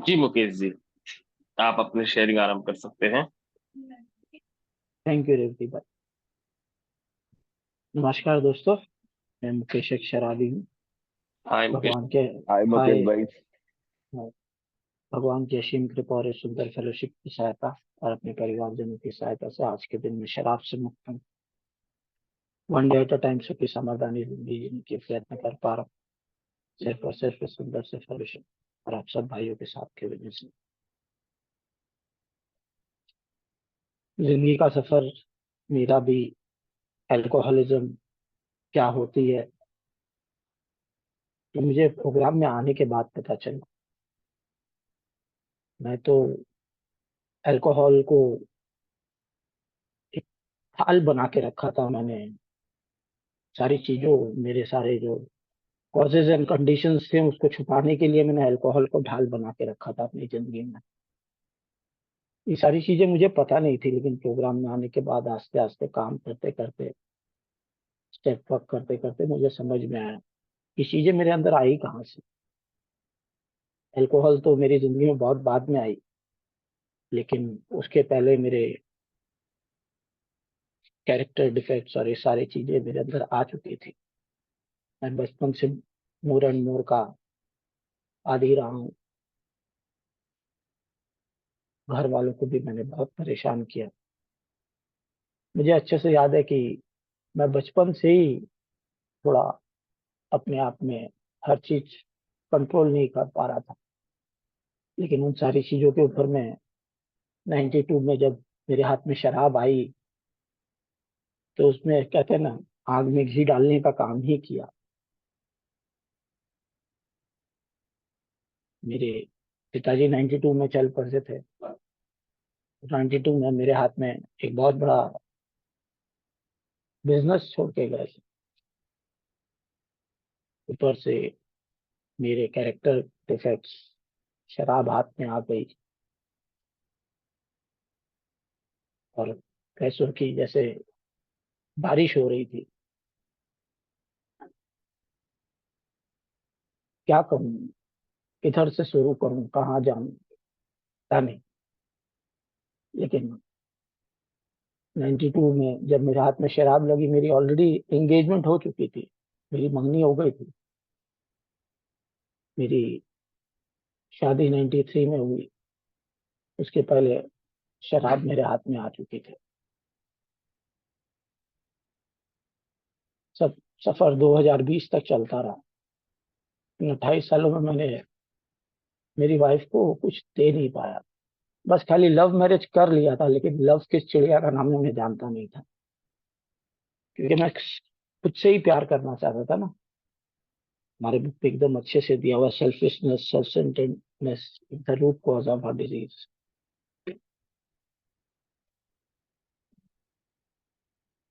जी मुकेश जी, आप अपने शेयरिंग आरंभ कर सकते हैं। थैंक यू रेवती भाई। नमस्कार दोस्तों, मैं मुकेश एक शराबी हूँ। हाय मुकेश। भगवान के हाय मुकेश हाय भाई। भगवान की असीम कृपा और इस सुंदर फेलोशिप की सहायता और अपने परिवारजनों की सहायता से आज के दिन में शराब से मुक्त हूँ। One day at a time सुखी समाधानी जिंदगी जीने की प्रयत्न कर पा रहा हूँ, सिर्फ और सिर्फ इस सुंदर से फेलोशिप और आप सब भाइयों के साथ की वजह से। जिंदगी का सफर मेरा भी अल्कोहलिज्म क्या होती है तो मुझे प्रोग्राम में आने के बाद पता चला। मैं तो अल्कोहल को एक थाल बना के रखा था मैंने। सारी चीजों मेरे सारे जो कॉजेज एंड कंडीशंस थे उसको छुपाने के लिए मैंने अल्कोहल को ढाल बना के रखा था अपनी जिंदगी में। ये सारी चीजें मुझे पता नहीं थी, लेकिन प्रोग्राम में आने के बाद आस्ते आस्ते काम करते करते, स्टेप वर्क करते करते मुझे समझ में आया ये चीजें मेरे अंदर आई कहाँ से। अल्कोहल तो मेरी जिंदगी में बहुत बाद में आई, लेकिन उसके पहले मेरे कैरेक्टर डिफेक्ट्स और ये सारी चीजें मेरे अंदर आ चुकी थी। मैं बचपन से मोर एंड मोर का आदी रहा हूँ। घर वालों को भी मैंने बहुत परेशान किया। मुझे अच्छे से याद है कि मैं बचपन से ही थोड़ा अपने आप में हर चीज कंट्रोल नहीं कर पा रहा था। लेकिन उन सारी चीजों के ऊपर मैं 92 में जब मेरे हाथ में शराब आई तो उसमें कहते हैं ना, आग में घी डालने का काम ही किया। मेरे पिताजी 92 में चल पड़े थे। 92 में मेरे हाथ में एक बहुत बड़ा बिजनेस छोड़ के गए थे। ऊपर से मेरे कैरेक्टर डिफेक्ट्स, शराब हाथ में आ गई और पैसों की जैसे बारिश हो रही थी। क्या करूं, किधर से शुरू करूं, कहाँ जाऊं, पता नहीं। लेकिन 92 में जब मेरे हाथ में शराब लगी, मेरी ऑलरेडी एंगेजमेंट हो चुकी थी, मेरी मंगनी हो गई थी। मेरी शादी 93 में हुई। उसके पहले शराब मेरे हाथ में आ चुकी थी। सब सफर 2020 तक चलता रहा। इन 28 सालों में मैंने मेरी वाइफ को कुछ दे नहीं पाया। बस खाली लव मैरिज कर लिया था, लेकिन लव किस चिड़िया का नाम है मैं जानता नहीं था, क्योंकि मैं खुद से ही प्यार करना चाहता था ना। हमारे बुक पे एकदम अच्छे से दिया हुआ, selfishness self centredness the root cause of हर डिजीज।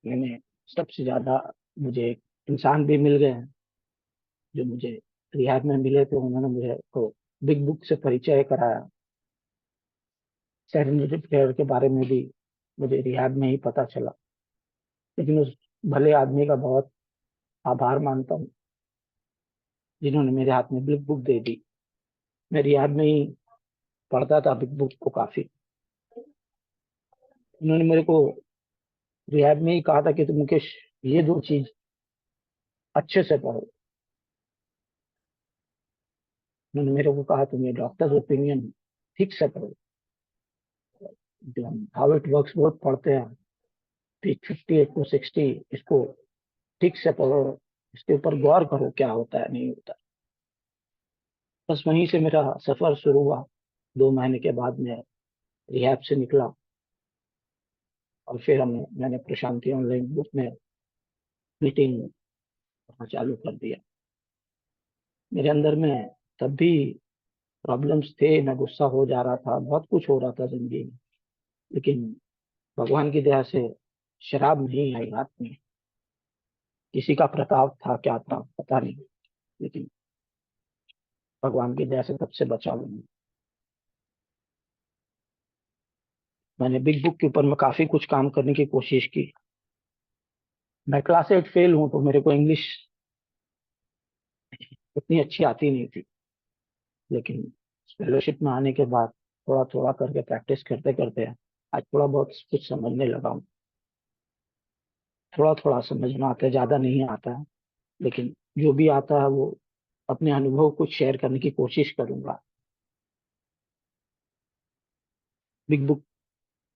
मैंने सबसे ज्यादा, मुझे एक इंसान भी मिल गए हैं जो मुझे रिहाब में मिले थे। उन्होंने मुझे को बिग बुक से परिचय कराया। सेरेनिटी प्रेयर के बारे में भी मुझे रिहाब में ही पता चला। लेकिन उस भले आदमी का बहुत आभार मानता हूँ जिन्होंने मेरे हाथ में बिग बुक दे दी। मैं रिहाब में ही पढ़ता था बिग बुक को काफी। उन्होंने मेरे को रिहाब में ही कहा था कि तुम मुकेश, ये दो चीज अच्छे से पढ़ो। उन्होंने मेरे को कहा तुम ये डॉक्टर्स ओपिनियन ठीक से पढ़ो। जो हम हाउ इट वर्क्स बहुत पढ़ते हैं, 58 to 60, इसको ठीक से पढ़ो, इसके ऊपर गौर करो क्या होता है नहीं होता। बस वहीं से मेरा सफर शुरू हुआ। 2 महीने के बाद मैं रिहैब से निकला और फिर मैंने प्रशांति ऑनलाइन बुक में मीटिंग करना चालू कर दिया। मेरे अंदर में तब भी प्रॉब्लम्स थे, मैं गुस्सा हो जा रहा था, बहुत कुछ हो रहा था जिंदगी में। लेकिन भगवान की दया से शराब नहीं आई हाथ में। किसी का प्रताप था क्या था पता नहीं, लेकिन भगवान की दया से तब से बचा हूं। मैंने बिग बुक के ऊपर में काफी कुछ काम करने की कोशिश की। मैं क्लास 8 फेल हूँ, तो मेरे को इंग्लिश उतनी अच्छी आती नहीं थी। लेकिन फेलोशिप में आने के बाद थोड़ा थोड़ा करके प्रैक्टिस करते करते आज थोड़ा बहुत कुछ समझने लगा हूँ। थोड़ा थोड़ा समझ में आता है, ज्यादा नहीं आता है, लेकिन जो भी आता है वो अपने अनुभव को शेयर करने की कोशिश करूंगा। बिग बुक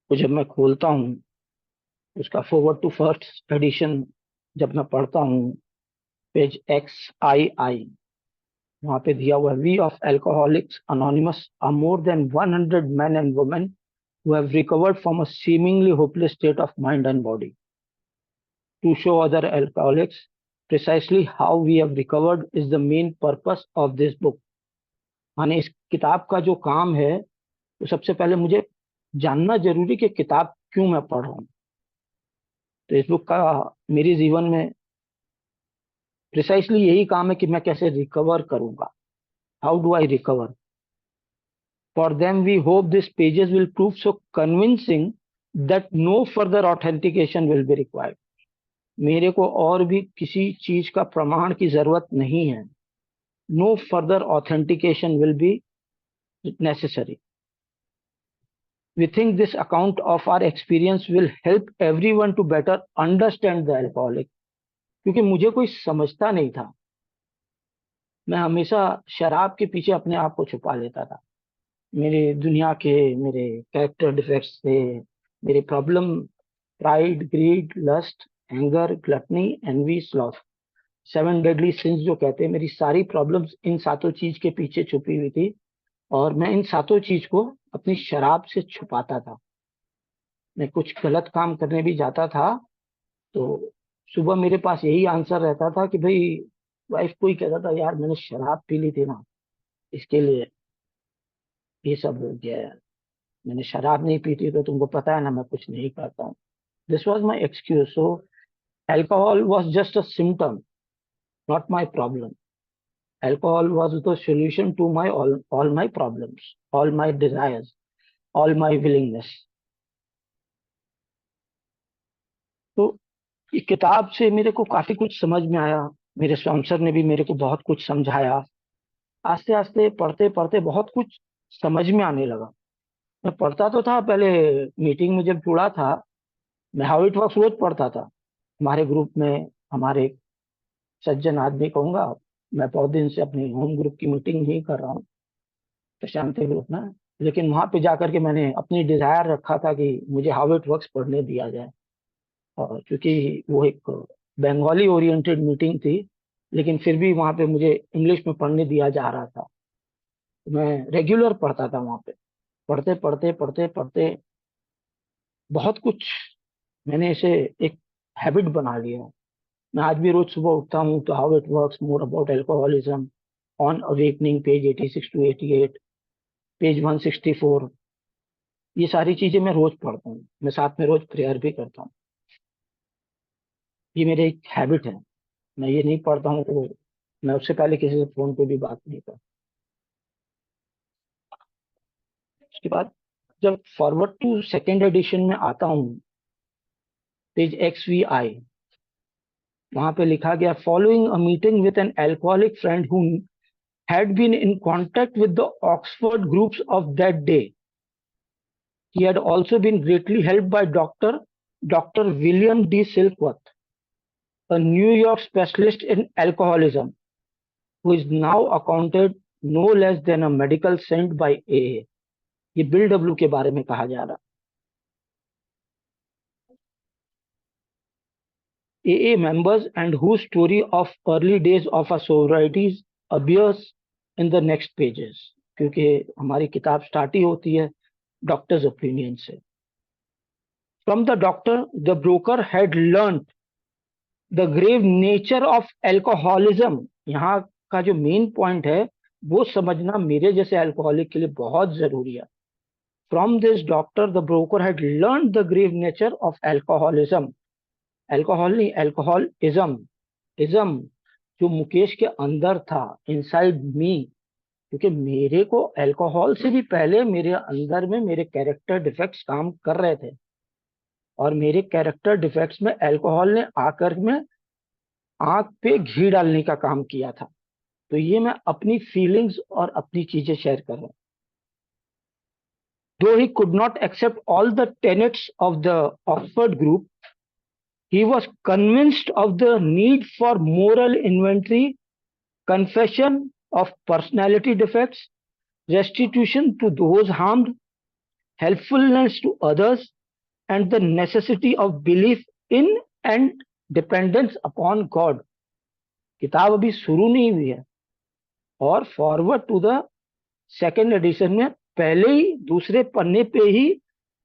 को जब मैं खोलता हूँ, उसका फॉरवर्ड टू फर्स्ट एडिशन जब मैं पढ़ता हूँ, पेज XII, वहां पे दिया हुआ है, we of alcoholics anonymous are more than 100 men and women who have recovered from a seemingly hopeless state of mind and body. To show other alcoholics precisely how we have recovered is the main purpose of this book. माने इस किताब का जो काम है, तो सबसे पहले मुझे जानना जरूरी कि किताब क्यों मैं पढ़ रहा हूँ। तो इस बुक का मेरे जीवन में प्रिसाइसली यही काम है कि मैं कैसे रिकवर करूंगा। How do I recover? For them, we hope these pages will prove so convincing that no further authentication will be required. मेरे को और भी किसी चीज का प्रमाण की जरूरत नहीं है। No further authentication will be necessary. We think this account of our experience will help everyone to better understand the alcoholic. क्योंकि मुझे कोई समझता नहीं था, मैं हमेशा शराब के पीछे अपने आप को छुपा लेता था। मेरे दुनिया के मेरे कैरेक्टर डिफेक्ट्स थे, मेरे problem pride, greed, lust, anger, gluttony, envy, sloth, 7 deadly sins जो कहते हैं, मेरी सारी प्रॉब्लम्स इन सातों चीज के पीछे छुपी हुई थी, और मैं इन सातों चीज को अपनी शराब से छुपाता था। मैं कुछ गलत काम करने भी जाता था तो सुबह मेरे पास यही आंसर रहता था कि भाई, वाइफ को ही कहता था, यार मैंने शराब पी ली थी ना, इसके लिए ये सब हो गया है। मैंने शराब नहीं पी थी तो तुमको पता है ना, मैं कुछ नहीं करता हूँ। This was my excuse. So alcohol was just a symptom, not my problem. Alcohol was the solution to my all my problems, all my desires, all my willingness. तो इस किताब से मेरे को काफी कुछ समझ में आया। मेरे स्पॉन्सर ने भी मेरे को बहुत कुछ समझाया। आस्ते आस्ते पढ़ते पढ़ते बहुत कुछ समझ में आने लगा। मैं पढ़ता तो था पहले, मीटिंग में जब जुड़ा था, मैं हाउ इट वर्क्स रोज पढ़ता था। हमारे ग्रुप में, हमारे सज्जन आदमी कहूंगा, मैं बहुत दिन से अपनी होम ग्रुप की मीटिंग नहीं कर रहा हूँ, प्रशांति ग्रुप में। लेकिन वहां पे जाकर के मैंने अपनी डिजायर रखा था कि मुझे हाउ इट वर्क्स पढ़ने दिया जाए। और क्योंकि वो एक बंगाली ओरिएंटेड मीटिंग थी, लेकिन फिर भी वहां पे मुझे इंग्लिश में पढ़ने दिया जा रहा था, तो मैं रेगुलर पढ़ता था वहां पे। पढ़ते पढ़ते पढ़ते पढ़ते बहुत कुछ मैंने इसे एक हैबिट बना लिया है। मैं आज भी रोज सुबह उठता हूँ तो how it works, more about alcoholism, on awakening, page 86 to 88, page 164, ये सारी चीजें मैं रोज पढ़ता हूँ। मैं साथ में रोज प्रेयर भी करता हूँ। ये मेरी एक हैबिट है। मैं ये नहीं पढ़ता हूँ तो मैं उससे पहले किसी से फोन पे भी बात नहीं करता। उसके बाद जब फॉरवर्ड टू सेकेंड एडिशन में आता हूँ, पेज XVI, वहां पे लिखा गया, following a meeting with an alcoholic friend who had been in contact with the Oxford groups of that day. He had also been greatly helped by Dr. William D. Silkworth, a New York specialist in alcoholism, who is now accounted no less than a medical saint by AA. ये bill W के बारे में कहा जा रहा। AA members and whose story of early days of our sobriety appears in the next pages, क्योंकि हमारी किताब स्टार्ट ही होती है डॉक्टर्स ओपिनियन से। From the doctor, the broker had learned the grave nature of alcoholism. यहाँ का जो main point है वो समझना मेरे जैसे अल्कोहलिक के लिए बहुत जरूरी है। From this doctor, the broker had learned the grave nature of alcoholism. Alcohol नहीं, अल्कोहलिज्म। इज्म जो मुकेश के अंदर था, इनसाइड मी, क्योंकि मेरे को अल्कोहल से भी पहले मेरे अंदर में मेरे कैरेक्टर डिफेक्ट्स काम कर रहे थे, और मेरे कैरेक्टर डिफेक्ट्स में अल्कोहल ने आकर में आंख पे घी डालने का काम किया था। तो ये मैं अपनी फीलिंग्स और अपनी चीजें शेयर कर रहा हूँ। though he could not accept all the tenets of the Oxford group, he was convinced of the need for moral inventory, confession of personality defects, restitution to those harmed, helpfulness to others, and the necessity of belief in and dependence upon God. किताब अभी शुरू नहीं हुई है और forward to the second edition में पहले ही दूसरे पन्ने पे ही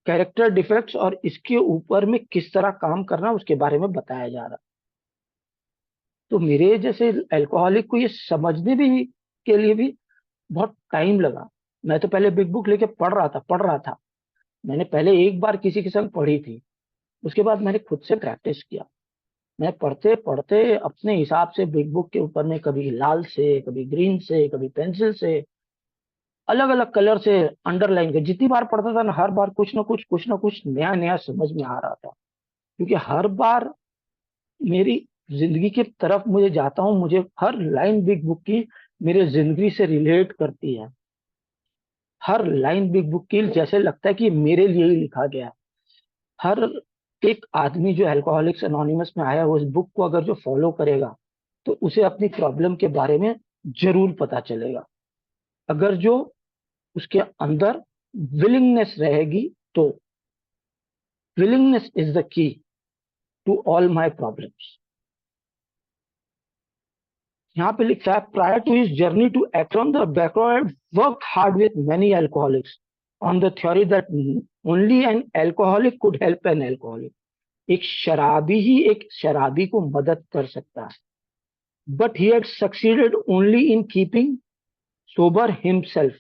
कैरेक्टर डिफेक्ट्स और इसके ऊपर में किस तरह काम करना उसके बारे में बताया जा रहा। तो मेरे जैसे अल्कोहलिक को ये समझने भी के लिए भी बहुत टाइम लगा। मैं तो पहले बिग बुक लेके पढ़ रहा था। मैंने पहले एक बार किसी के संग पढ़ी थी, उसके बाद मैंने खुद से प्रैक्टिस किया। मैं पढ़ते पढ़ते अपने हिसाब से बिग बुक के ऊपर में कभी लाल से, कभी ग्रीन से, कभी पेंसिल से, अलग अलग कलर से अंडरलाइन कर, जितनी बार पढ़ता था ना हर बार कुछ ना कुछ नया नया समझ में आ रहा था। क्योंकि हर बार मेरी जिंदगी की तरफ मुझे जाता हूँ, मुझे हर लाइन बिग बुक की मेरे जिंदगी से रिलेट करती है। हर लाइन बिग बुक की जैसे लगता है कि मेरे लिए ही लिखा गया है। हर एक आदमी जो अल्कोहलिक्स अनोनिमस में आया वो इस बुक को अगर जो फॉलो करेगा तो उसे अपनी प्रॉब्लम के बारे में जरूर पता चलेगा। अगर जो उसके अंदर विलिंगनेस रहेगी तो willingness is the key to all my problems. यहाँ पे लिखा है prior to his journey to Akron the backward work hard with many alcoholics on the theory that only an alcoholic could help an alcoholic. एक शराबी ही एक शराबी को मदद कर सकता है। But he had succeeded only in keeping sober himself.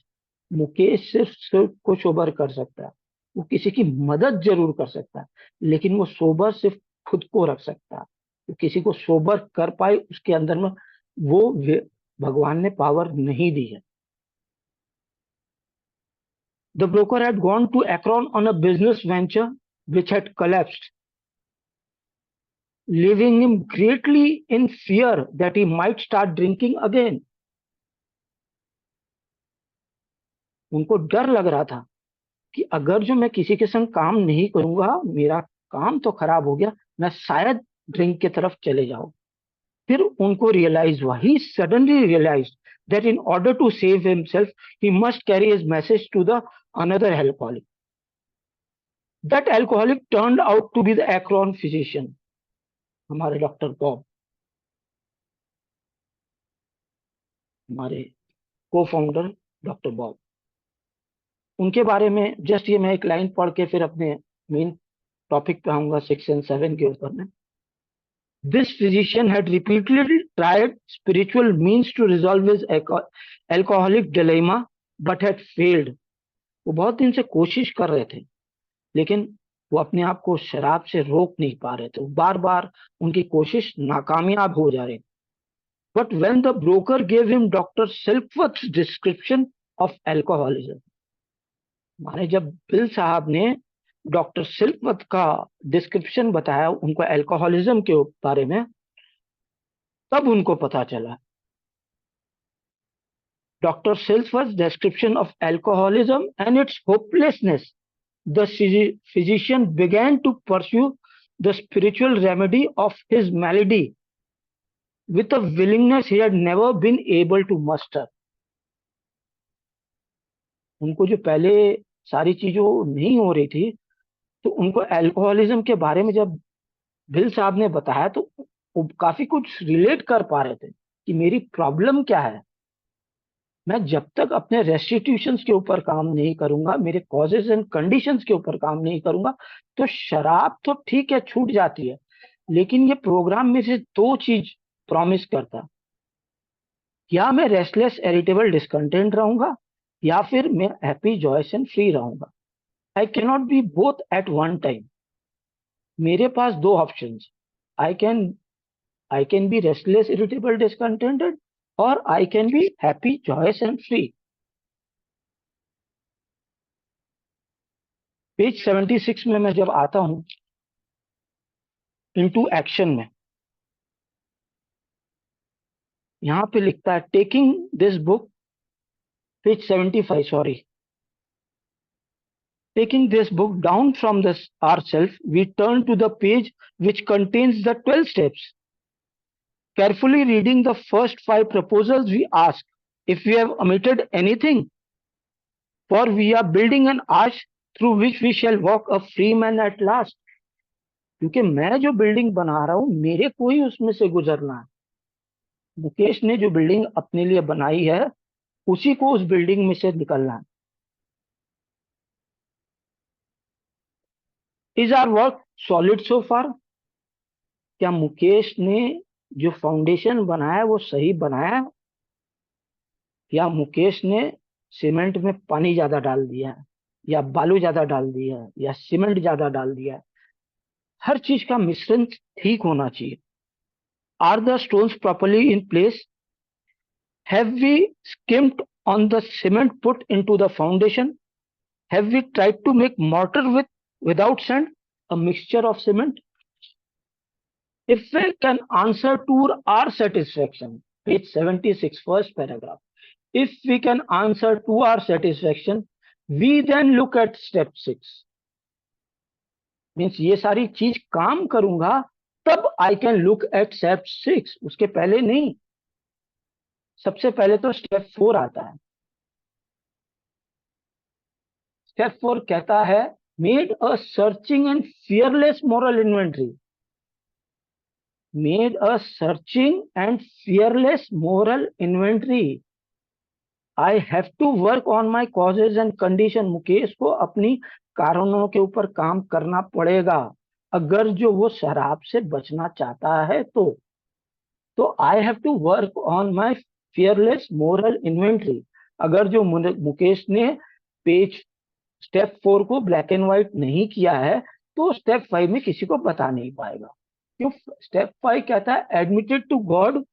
Mukesh सिर्फ को सोबर कर सकता है, वो किसी की मदद जरूर कर सकता है, लेकिन वो सोबर सिर्फ खुद को रख सकता है। वो किसी को सोबर कर पाए उसके अंदर में वो भगवान ने पावर नहीं दी है। The broker had gone to Akron on a business venture which had collapsed, leaving him greatly in fear that he might start drinking again. उनको डर लग रहा था कि अगर जो मैं किसी के संग काम नहीं करूंगा, मेरा काम तो खराब हो गया, मैं शायद ड्रिंक की तरफ चले जाऊं। फिर उनको रियलाइज हुआ, he suddenly realise that in order to save himself he must carry his message to the another alcoholic. That alcoholic turned out to be the Akron physician, हमारे डॉक्टर बॉब, हमारे को फाउंडर डॉक्टर बॉब। उनके बारे में just ये मैं एक line पढ़ के फिर अपने मेन टॉपिक पे आऊंगा 6 और 7 के ऊपर में। This physician had repeatedly tried spiritual means to resolve his alcoholic dilemma but had failed. वो बहुत दिन से कोशिश कर रहे थे लेकिन वो अपने आप को शराब से रोक नहीं पा रहे थे, बार बार उनकी कोशिश नाकामयाब हो जा रही। But when the broker gave him Dr. Silkworth's description of alcoholism, माने जब बिल साहब ने डॉक्टर सिल्कवर्थ का डिस्क्रिप्शन बताया उनको अल्कोहलिज्म के बारे में, तब उनको पता चला। Dr. Silkworth's description of alcoholism and its hopelessness, the physician began to pursue the spiritual remedy of his malady with a willingness he had never been able to muster. उनको जो पहले सारी चीजों नहीं हो रही थी तो उनको अल्कोहलिज्म के बारे में जब बिल साहब ने बताया तो वो काफी कुछ रिलेट कर पा रहे थे कि मेरी प्रॉब्लम क्या है। मैं जब तक अपने रेस्टिट्यूशंस के ऊपर काम नहीं करूंगा, मेरे कॉजेज एंड कंडीशंस के ऊपर काम नहीं करूंगा, तो शराब तो ठीक है छूट जाती है, लेकिन ये प्रोग्राम में से दो चीज प्रॉमिस करता, या मैं रेस्टलेस इरिटेबल डिस्कंटेंट रहूंगा या फिर मैं हैप्पी जॉयस एंड फ्री रहूंगा। I can not be both at one time. मेरे पास दो option, I can I can be restless, irritable, discontented, or I can be happy, joyous and free. Page 76 में मैं जब आता हूं इनटू एक्शन में, यहां पे लिखता है taking this book, page 75 sorry, Taking this book down from our shelf, we turn to the page which contains the 12 steps. Carefully reading the first 5 proposals, we ask if we have omitted anything, for we are building an arch through which we shall walk a free man at last. क्योंकि मैं जो building बना रहा हूं मेरे को ही उसमें से गुजरना है। मुकेश ने जो बिल्डिंग अपने लिए बनाई है उसी को उस बिल्डिंग में से निकलना है। Is our work solid so far? क्या मुकेश ने जो फाउंडेशन बनाया है वो सही बनाया है, या मुकेश ने सीमेंट में पानी ज्यादा डाल दिया है, या बालू ज्यादा डाल दिया है, या सीमेंट ज्यादा डाल दिया है? हर चीज का मिश्रण ठीक होना चाहिए। Are the stones properly in place? Have we skimmed on the cement put into the foundation? Have we tried to make mortar without sand, a mixture of cement? If we can answer to our satisfaction, page 76, first paragraph. If we can answer to our satisfaction, we then look at step 6. Means ये सारी चीज काम करूंगा तब I can look at step 6, उसके पहले नहीं। सबसे पहले तो स्टेप 4 आता है। स्टेप 4 कहता है made a searching and fearless moral inventory. Made a searching and fearless moral inventory. I have to work on my causes and condition. Mukesh को अपनी कारणों के ऊपर काम करना पड़ेगा अगर जो वो शराब से बचना चाहता है तो I have to work on my fearless moral inventory. अगर जो मुकेश ने पेज स्टेप 4 को ब्लैक एंड व्हाइट नहीं किया है तो स्टेप 5 में किसी को बता नहीं पाएगा। क्यों? स्टेप 5 कहता है admitted to God,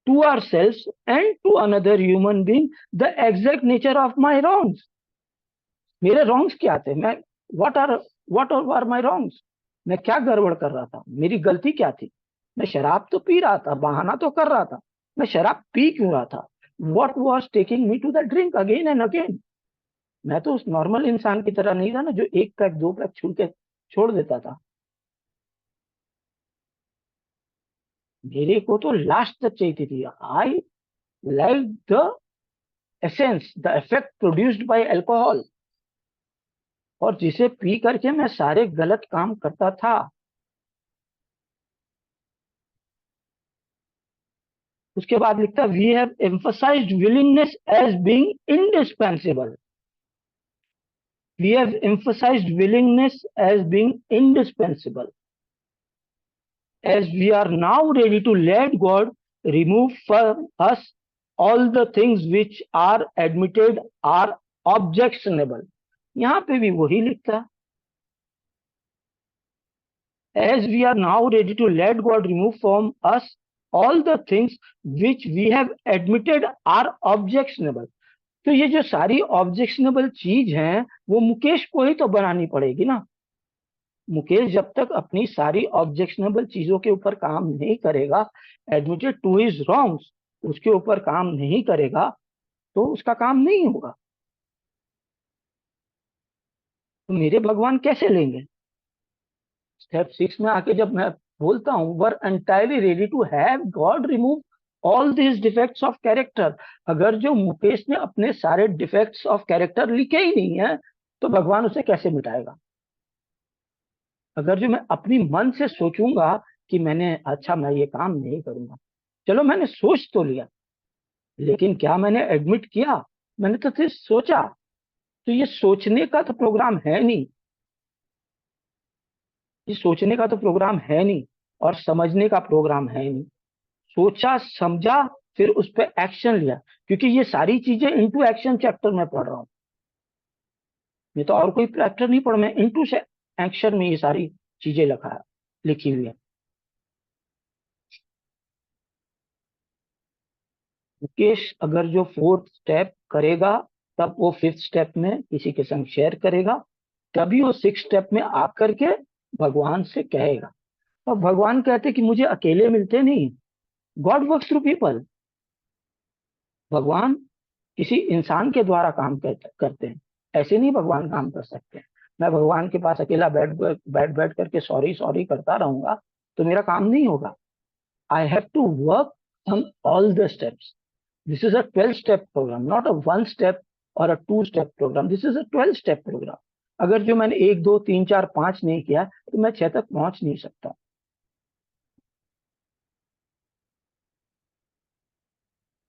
to our self and to another human being the exact nature of my wrongs. मेरे रॉन्ग्स क्या थे? मैं व्हाट आर माई रॉन्ग्स? मैं क्या गड़बड़ कर रहा था? मेरी गलती क्या थी? मैं शराब तो पी रहा था, बहाना तो कर रहा था। मैं शराब पी क्यों रहा था? What was taking me to the drink again and again? मैं तो उस नॉर्मल इंसान की तरह नहीं था ना जो एक पैक 2 पैक छू के छोड़ देता था। मेरे को तो लास्ट तक चाहिए थी। I like the essence, the effect produced by alcohol, और जिसे पी करके मैं सारे गलत काम करता था। उसके बाद लिखता we have emphasised willingness as being indispensable. We have emphasised willingness as being indispensable as we are now ready to let God remove from us all the things which are admitted are objectionable. यहां पे भी वही लिखता है as we are now ready to let God remove from us all the things which we have admitted are objectionable. तो ये जो सारी ऑब्जेक्शनेबल चीज हैं वो मुकेश को ही तो बनानी पड़ेगी ना। मुकेश जब तक अपनी सारी ऑब्जेक्शनेबल चीजों के ऊपर काम नहीं करेगा, एडमिटेड टू हिज रॉन्ग्स उसके ऊपर काम नहीं करेगा तो उसका काम नहीं होगा। तो मेरे भगवान कैसे लेंगे? स्टेप 6 में आके जब मैं बोलता हूं were entirely ready to have God remove all this defects of character, अगर जो मुकेश ने अपने सारे डिफेक्ट्स ऑफ कैरेक्टर लिखे ही नहीं है तो भगवान उसे कैसे मिटाएगा? अगर जो मैं अपनी मन से सोचूंगा कि मैंने अच्छा मैं ये काम नहीं करूंगा, चलो मैंने सोच तो लिया लेकिन क्या मैंने एडमिट किया? मैंने तो सिर्फ सोचा। तो ये सोचने का तो प्रोग्राम है नहीं, ये सोचने का तो प्रोग्राम है नहीं और समझने का प्रोग्राम है नहीं। सोचा समझा फिर उस पर एक्शन लिया, क्योंकि ये सारी चीजें इनटू एक्शन चैप्टर में पढ़ रहा हूं। ये तो और कोई चैप्टर नहीं पढ़, मैं इनटू से एक्शन में ये सारी चीजें लिखी हुई है। मुकेश अगर जो 4th स्टेप करेगा तब वो 5th स्टेप में किसी के संग शेयर करेगा, तभी वो 6th स्टेप में आकर के भगवान से कहेगा। और भगवान कहते कि मुझे अकेले मिलते नहीं, गॉड वर्क्स थ्रू पीपल। भगवान किसी इंसान के द्वारा काम करते हैं, ऐसे नहीं भगवान काम कर सकते हैं। मैं भगवान के पास अकेला बैठ बैठ बैठ करके सॉरी सॉरी करता रहूंगा तो मेरा काम नहीं होगा। I have to work on all the steps. This is a 12 step programme, not a 1 step और a 2 step programme. This is a 12 step programme. अगर जो मैंने 1 2 3 4 5 नहीं किया तो मैं 6 तक पहुंच नहीं सकता।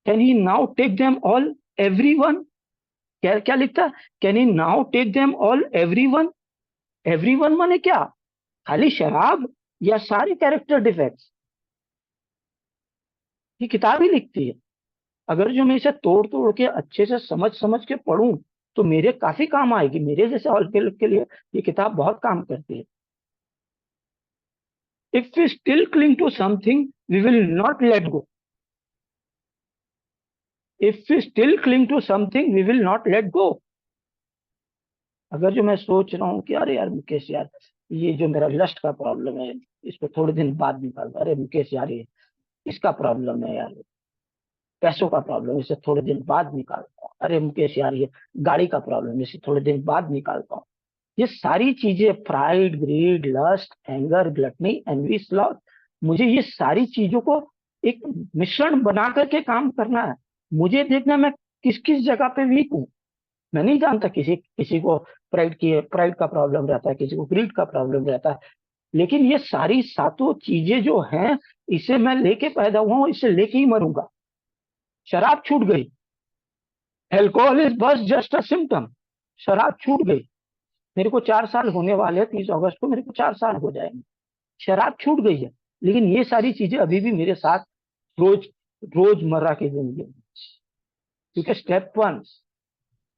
Can he now take them all everyone? क्या क्या लिखता है? Can he now take them all everyone? Everyone माने क्या? खाली शराब या सारे कैरेक्टर डिफेक्ट्स? ये किताब ही लिखती है। अगर जो मैं इसे तोड़ तोड़ के अच्छे से समझ समझ के पढ़ूं तो मेरे काफी काम आएगी। मेरे जैसे और के लिए ये किताब बहुत काम करती है। If we still cling to something we will not let go. If we still cling to something we will not let go. अगर जो मैं सोच रहा हूँ कि अरे यार मुकेश यार, ये जो मेरा लस्ट का प्रॉब्लम है इसको थोड़े दिन बाद निकाल दो। अरे मुकेश यार, ये इसका प्रॉब्लम है यार, पैसों का प्रॉब्लम, इसे थोड़े दिन बाद निकालता हूँ। अरे मुकेश यार, ये गाड़ी का प्रॉब्लम, इसे थोड़े दिन बाद निकालता हूँ। ये सारी चीजें, pride, greed, lust, anger, gluttony, envy, sloth, मुझे ये सारी चीजों को एक मिश्रण बना करके काम करना है। मुझे देखना मैं किस किस जगह पे वीक हूँ। मैं नहीं जानता, किसी किसी को प्राइड का प्रॉब्लम रहता है, किसी को ग्रीड का प्रॉब्लम रहता है। लेकिन ये सारी सातों चीजें जो हैं, इसे मैं लेके पैदा हुआ हूँ, इसे लेके ही मरूंगा। शराब छूट गई, एल्कोहल इज बस जस्ट अ सिम्टम। शराब छूट गई, मेरे को 4 साल होने वाले हैं, 30 अगस्त को मेरे को 4 साल हो जाएंगे। शराब छूट गई है, लेकिन ये सारी चीजें अभी भी मेरे साथ रोज रोजमर्रा की जिंदगी में। क्योंकि step 1,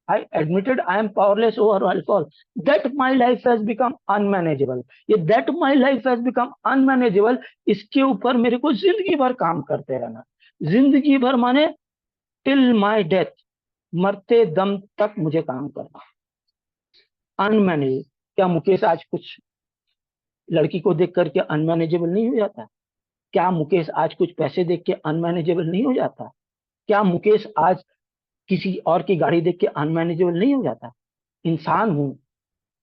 I admitted I am powerless over alcohol. That my life has become unmanageable. ये that my life has become unmanageable, इसके ऊपर मेरे को जिंदगी भर काम करते रहना। जिंदगी भर माने टिल माई डेथ, मरते दम तक मुझे काम करना। अनमैनेजेबल। क्या मुकेश आज कुछ लड़की को देख करके अनमैनेजेबल नहीं हो जाता? क्या मुकेश आज कुछ पैसे देख के अनमैनेजेबल नहीं हो जाता? क्या मुकेश आज किसी और की गाड़ी देख के अनमैनेजेबल नहीं हो जाता? इंसान हूं,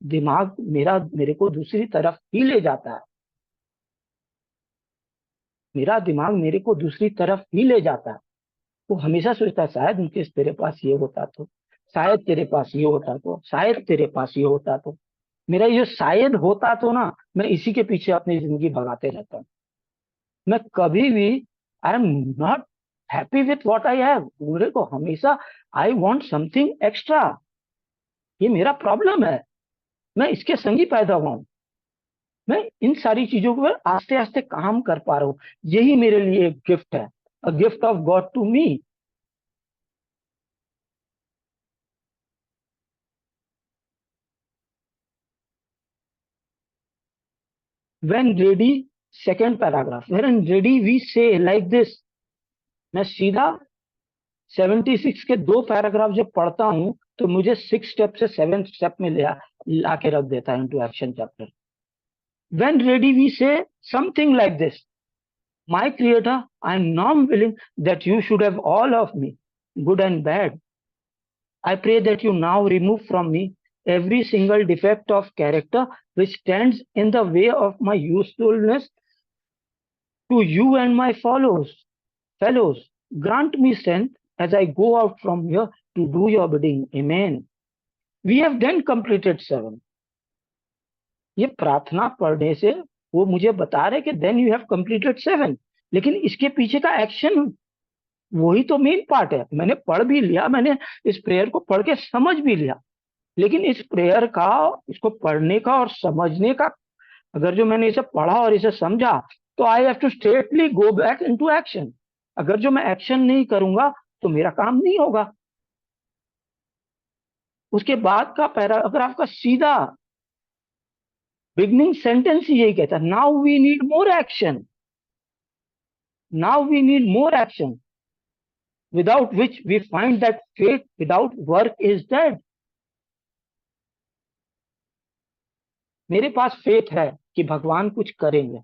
दिमाग मेरा मेरे को दूसरी तरफ ही ले जाता है। मेरा दिमाग मेरे को दूसरी तरफ ही ले जाता है। वो हमेशा सोचता है शायद मुकेश तेरे पास ये होता तो, शायद तेरे पास ये होता तो, शायद तेरे पास ये होता तो। मेरा ये शायद होता तो ना, मैं इसी के पीछे अपनी जिंदगी भगाते रहता हूँ। मैं कभी भी आई am not happy with what I have. मेरे को हमेशा आई वॉन्ट समथिंग एक्स्ट्रा। ये मेरा प्रॉब्लम है। मैं इसके संग ही पैदा हुआ हूँ। मैं इन सारी चीजों पर आस्ते आस्ते काम कर पा रहा हूँ। यही मेरे लिए एक गिफ्ट है, a gift of God to me. When ready, second paragraph, when ready we say like this. मैं सीधा 76 के 2 पैराग्राफ जब पढ़ता हूँ तो मुझे 6 स्टेप से 7 स्टेप में ला के रख देता है into action chapter. When ready we say something like this, my creator, I am not willing that you should have all of me, good and bad. I pray that you now remove from me every single defect of character which stands in the way of my usefulness to you and my fellows. Grant me strength as I go out from here to do your bidding. Amen. We have then completed 7. ये प्रार्थना पढ़ने से वो मुझे बता रहे कि then you have completed 7, लेकिन इसके पीछे का एक्शन, वही तो मेन पार्ट है। मैंने पढ़ भी लिया, मैंने इस प्रेयर को पढ़ के समझ भी लिया, लेकिन इस प्रेयर का, इसको पढ़ने का और समझने का, अगर जो मैंने इसे पढ़ा और इसे समझा तो I have to straightly go back into action. अगर जो मैं एक्शन नहीं करूंगा तो मेरा काम नहीं होगा। उसके बाद का पैराग्राफ का सीधा बिगनिंग सेंटेंस यही कहता है, now we need more action, now we need more action without which we find that faith without work is dead. मेरे पास फेथ है कि भगवान कुछ करेंगे,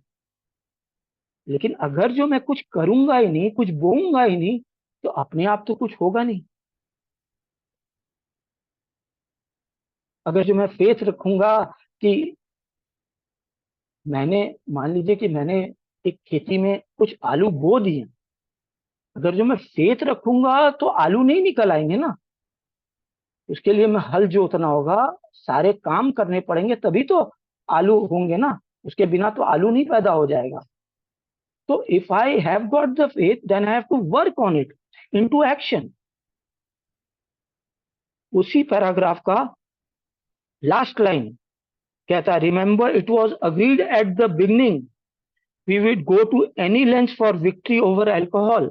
लेकिन अगर जो मैं कुछ करूंगा ही नहीं, कुछ बोऊंगा ही नहीं, तो अपने आप तो कुछ होगा नहीं। अगर जो मैं फेथ रखूंगा कि मैंने, मान लीजिए कि मैंने एक खेती में कुछ आलू बो दिए, अगर जो मैं फेथ रखूंगा तो आलू नहीं निकल आएंगे ना। उसके लिए मैं हल जोतना होगा, सारे काम करने पड़ेंगे, तभी तो आलू होंगे ना। उसके बिना तो आलू नहीं पैदा हो जाएगा। तो if I have got the faith then I have to work on it into action. उसी पैराग्राफ का लास्ट लाइन कहता है, remember it was agreed at the beginning we would go to any length for victory over alcohol.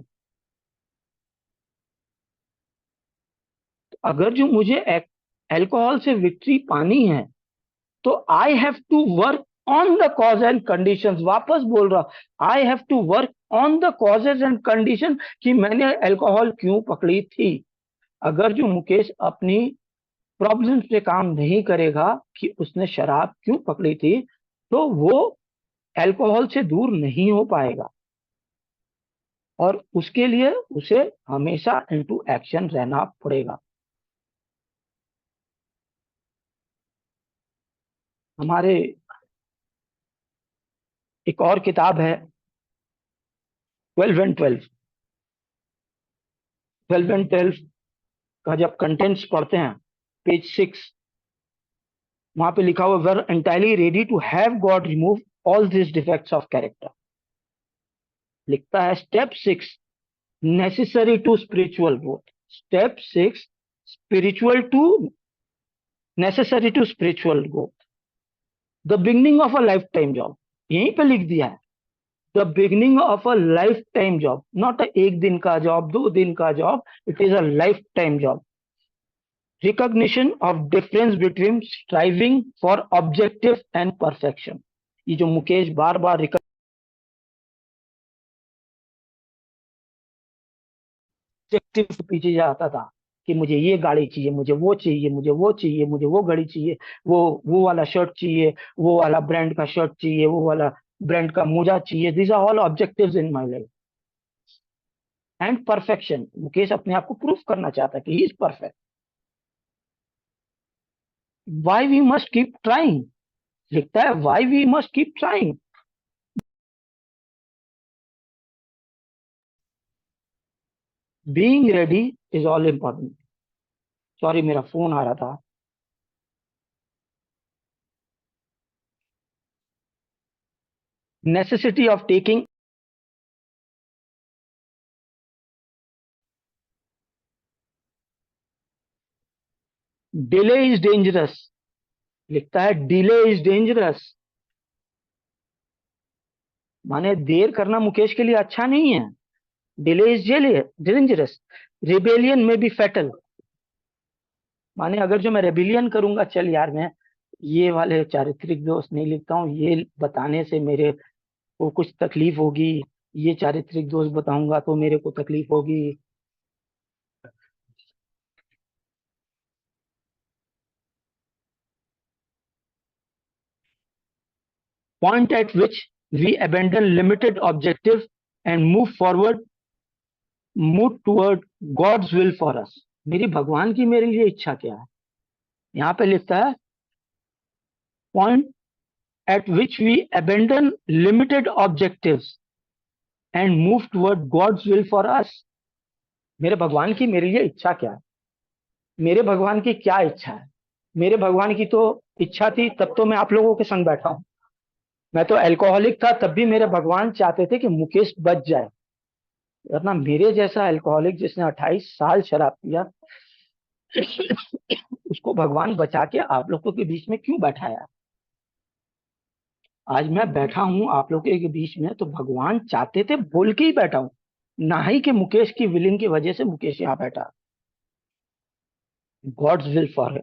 अगर जो मुझे alcohol से victory पानी है तो I have to work on the cause and condition. वापस बोल रहा, I have to work on the causes and condition कि मैंने अल्कोहल क्यों पकड़ी थी। अगर जो मुकेश अपनी प्रॉब्लम्स पे काम नहीं करेगा कि उसने शराब क्यों पकड़ी थी, तो वो अल्कोहल से दूर नहीं हो पाएगा। और उसके लिए उसे हमेशा इनटू एक्शन रहना पड़ेगा। हमारे एक और किताब है 12 and 12। 12 and 12 का जब कंटेंट्स पढ़ते हैं, पेज 6, वहां पे लिखा हुआ, were entirely ready to have God remove all this defects of character. लिखता है step 6 necessary to spiritual growth. Step 6 spiritual to necessary to spiritual growth. The beginning of a lifetime job, यहीं पे लिख दिया है, the beginning of a lifetime job, not एक दिन का जॉब, 2 दिन का job, it is a lifetime job. Recognition of difference between striving for objective and perfection. ये जो मुकेश बार बार ऑब्जेक्टिव के पीछे जाता था कि मुझे ये गाड़ी चाहिए, मुझे वो चाहिए, मुझे वो चाहिए, मुझे वो घड़ी चाहिए, वो वाला शर्ट चाहिए, वो वाला ब्रांड का शर्ट चाहिए, वो वाला ब्रांड का मोजा चाहिए। This are all objectives in my life. And perfection, Mukesh अपने आप को प्रूफ करना चाहता है कि he is perfect. Why we must keep trying, लिखता है why we must keep trying. Being ready is all important. Sorry, मेरा फोन आ रहा था। Necessity of taking, delay is dangerous. लिखता है डिले इज डेंजरस, माने देर करना मुकेश के लिए अच्छा नहीं है। डिले इज डेंजरस, रिबेलियन में बी फैटल। माने अगर जो मैं रेबिलियन करूंगा, चल यार मैं ये वाले चारित्रिक दोष नहीं लिखता हूँ, ये बताने से मेरे को कुछ तकलीफ होगी, ये चारित्रिक दोष बताऊंगा तो मेरे को तकलीफ होगी। Point at which we abandon limited objective and move toward God's will for us. मेरी भगवान की मेरे लिए इच्छा क्या है। यहाँ पे लिखता है point at which we abandon limited objectives and move toward God's will for us। मेरे भगवान की मेरे लिए इच्छा क्या है, मेरे भगवान की क्या इच्छा है। मेरे भगवान की तो इच्छा थी, तब तो मैं आप लोगों के संग बैठा हूं। मैं तो अल्कोहलिक था, तब भी मेरे भगवान चाहते थे कि मुकेश बच जाए। वरना मेरे जैसा अल्कोहलिक जिसने 28 साल शराब पिया, उसको भगवान बचा के आप लोगों के बीच में क्यों बैठाया। आज मैं बैठा हूं आप लोगों के बीच में तो भगवान चाहते थे बोल के ही बैठा हूं, ना ही कि मुकेश की विलिंग की वजह से मुकेश यहाँ बैठा। God's will for.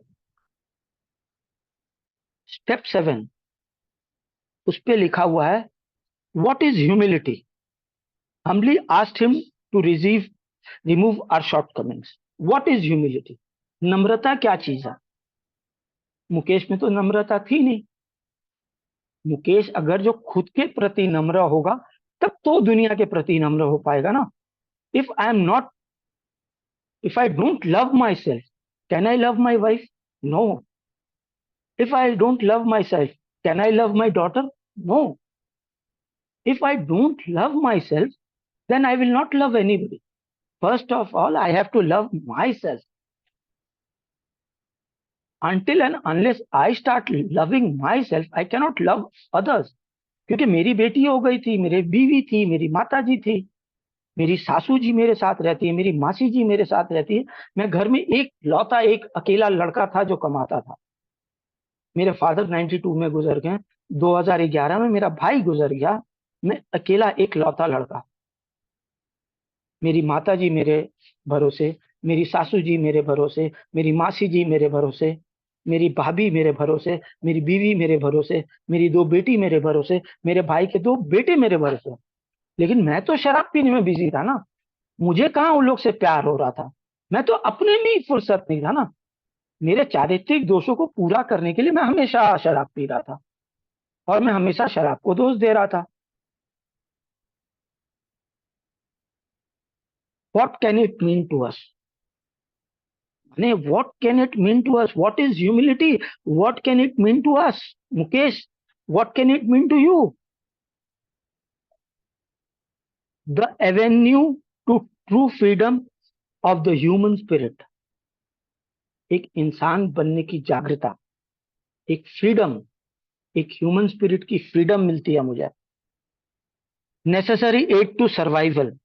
स्टेप 7 उस पे लिखा हुआ है, what is humility. Humbly asked him to remove our shortcomings. What is humility, नम्रता क्या चीज है। मुकेश में तो नम्रता थी नहीं। मुकेश अगर जो खुद के प्रति नम्र होगा तब तो दुनिया के प्रति नम्र हो पाएगा ना। If I am not, if I don't love myself, can I love my wife. No. If I don't love myself, can I love my daughter? No. If I don't love myself, then I will not love anybody. First of all, I have to love myself. Until and unless I start loving myself, I cannot love others. क्योंकि मेरी बेटी हो गई थी, मेरी बीवी थी, मेरी माता जी थी, मेरी सासू जी मेरे साथ रहती है, मेरी मासी जी मेरे साथ रहती है। मैं घर में एक लौता एक अकेला लड़का था जो कमाता था। मेरे फादर 92 में गुजर गए, 2011 में मेरा भाई गुजर गया, मैं अकेला एक लौता लड़का। मेरी माता जी मेरे भरोसे, मेरी सासू जी मेरे भरोसे, मेरी मासी जी मेरे भरोसे, मेरी भाभी मेरे भरोसे, मेरी बीवी मेरे भरोसे, मेरी दो बेटी मेरे भरोसे, मेरे भाई के दो बेटे मेरे भरोसे। लेकिन मैं तो शराब पीने में बिजी था ना, मुझे कहाँ उन लोग से प्यार हो रहा था। मैं तो अपने में ही फुर्सत नहीं था ना। मेरे चारित्रिक दोषों को पूरा करने के लिए मैं हमेशा शराब पी रहा था और मैं हमेशा शराब को दोष दे रहा था। What can it mean to us? माने what can it mean to us? What is humility? What can it mean to us? Mukesh, what can it mean to you? The avenue to true freedom of the human spirit. एक इंसान बनने की जागृता, एक freedom, एक human spirit की freedom मिलती है मुझे। नेसेसरी एड टू सर्वाइवल,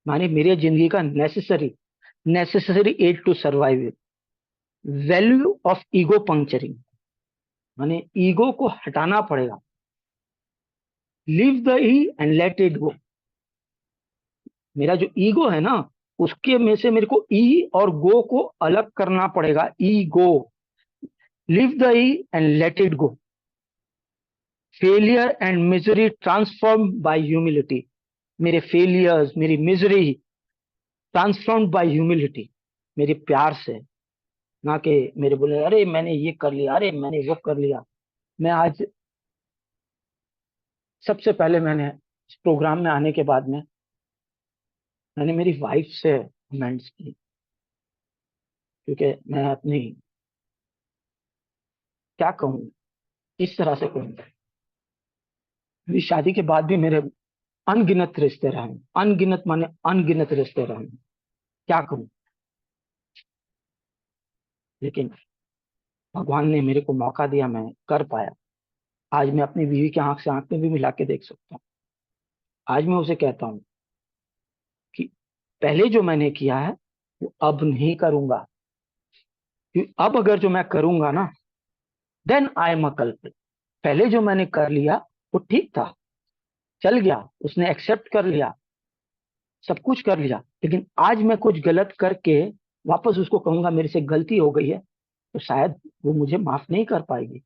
माने मेरे जिंदगी का necessary necessary aid to survival. Value of ego puncturing, माने ईगो को हटाना पड़ेगा। Leave the E and let it go. मेरा जो ईगो है ना, उसके में से मेरे को ई और गो को अलग करना पड़ेगा। Ego, leave the E and let it go. Failure and misery transform by humility. मेरे फेलियर्स, मेरी मिजरी ट्रांसफॉर्म्ड बाय ह्यूमिलिटी, मेरे प्यार से। ना कि मेरे बोले अरे मैंने ये कर लिया, अरे मैंने वो कर लिया। मैं आज सबसे पहले मैंने इस प्रोग्राम में आने के बाद में मैंने मेरी वाइफ से कमेंट्स की, क्योंकि मैं अपनी क्या कहूँ, इस तरह से कहूँ, मेरी शादी के बाद भी मेरे अनगिनत रिश्ते रहे। अनगिनत माने अनगिनत रिश्ते रहे, क्या कहूँ। लेकिन भगवान ने मेरे को मौका दिया, मैं कर पाया। आज मैं अपनी बीवी के आंख से आंख में भी मिला के देख सकता हूँ। आज मैं उसे कहता हूँ कि पहले जो मैंने किया है वो अब नहीं करूंगा, क्योंकि अब अगर जो मैं करूंगा ना, then I am a culprit. पहले जो मैंने कर लिया वो ठीक था, चल गया, उसने एक्सेप्ट कर लिया, सब कुछ कर लिया। लेकिन आज मैं कुछ गलत करके वापस उसको कहूंगा मेरे से गलती हो गई है, तो शायद वो मुझे माफ नहीं कर पाएगी।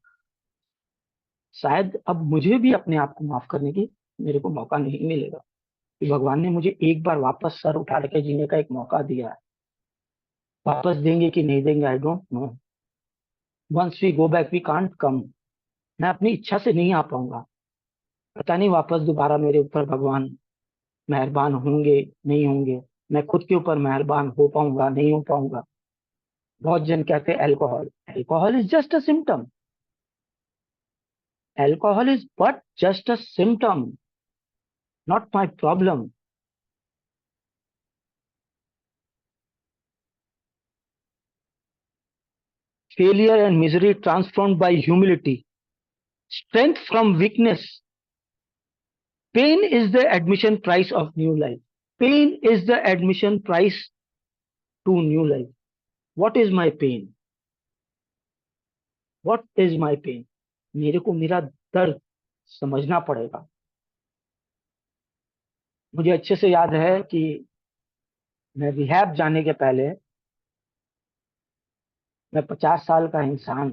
शायद अब मुझे भी अपने आप को माफ करने की मेरे को मौका नहीं मिलेगा, कि भगवान ने मुझे एक बार वापस सर उठा के जीने का एक मौका दिया है। वापस देंगे कि नहीं देंगे, I don't know. Once we go back we can't come. मैं अपनी इच्छा से नहीं आ पाऊंगा। पता नहीं वापस दोबारा मेरे ऊपर भगवान मेहरबान होंगे नहीं होंगे। मैं खुद के ऊपर मेहरबान हो पाऊंगा नहीं हो पाऊंगा। बहुत जन कहते हैं alcohol, alcohol is just a symptom. Alcohol is but just a symptom, not my problem. Failure and misery transformed by humility, strength from weakness. Pain is the admission price of new life. Pain is the admission price to new life. What is my pain? What is my pain? मेरे को मेरा दर्द समझना पड़ेगा। मुझे अच्छे से याद है कि मैं रिहैब जाने के पहले, मैं 50 साल का इंसान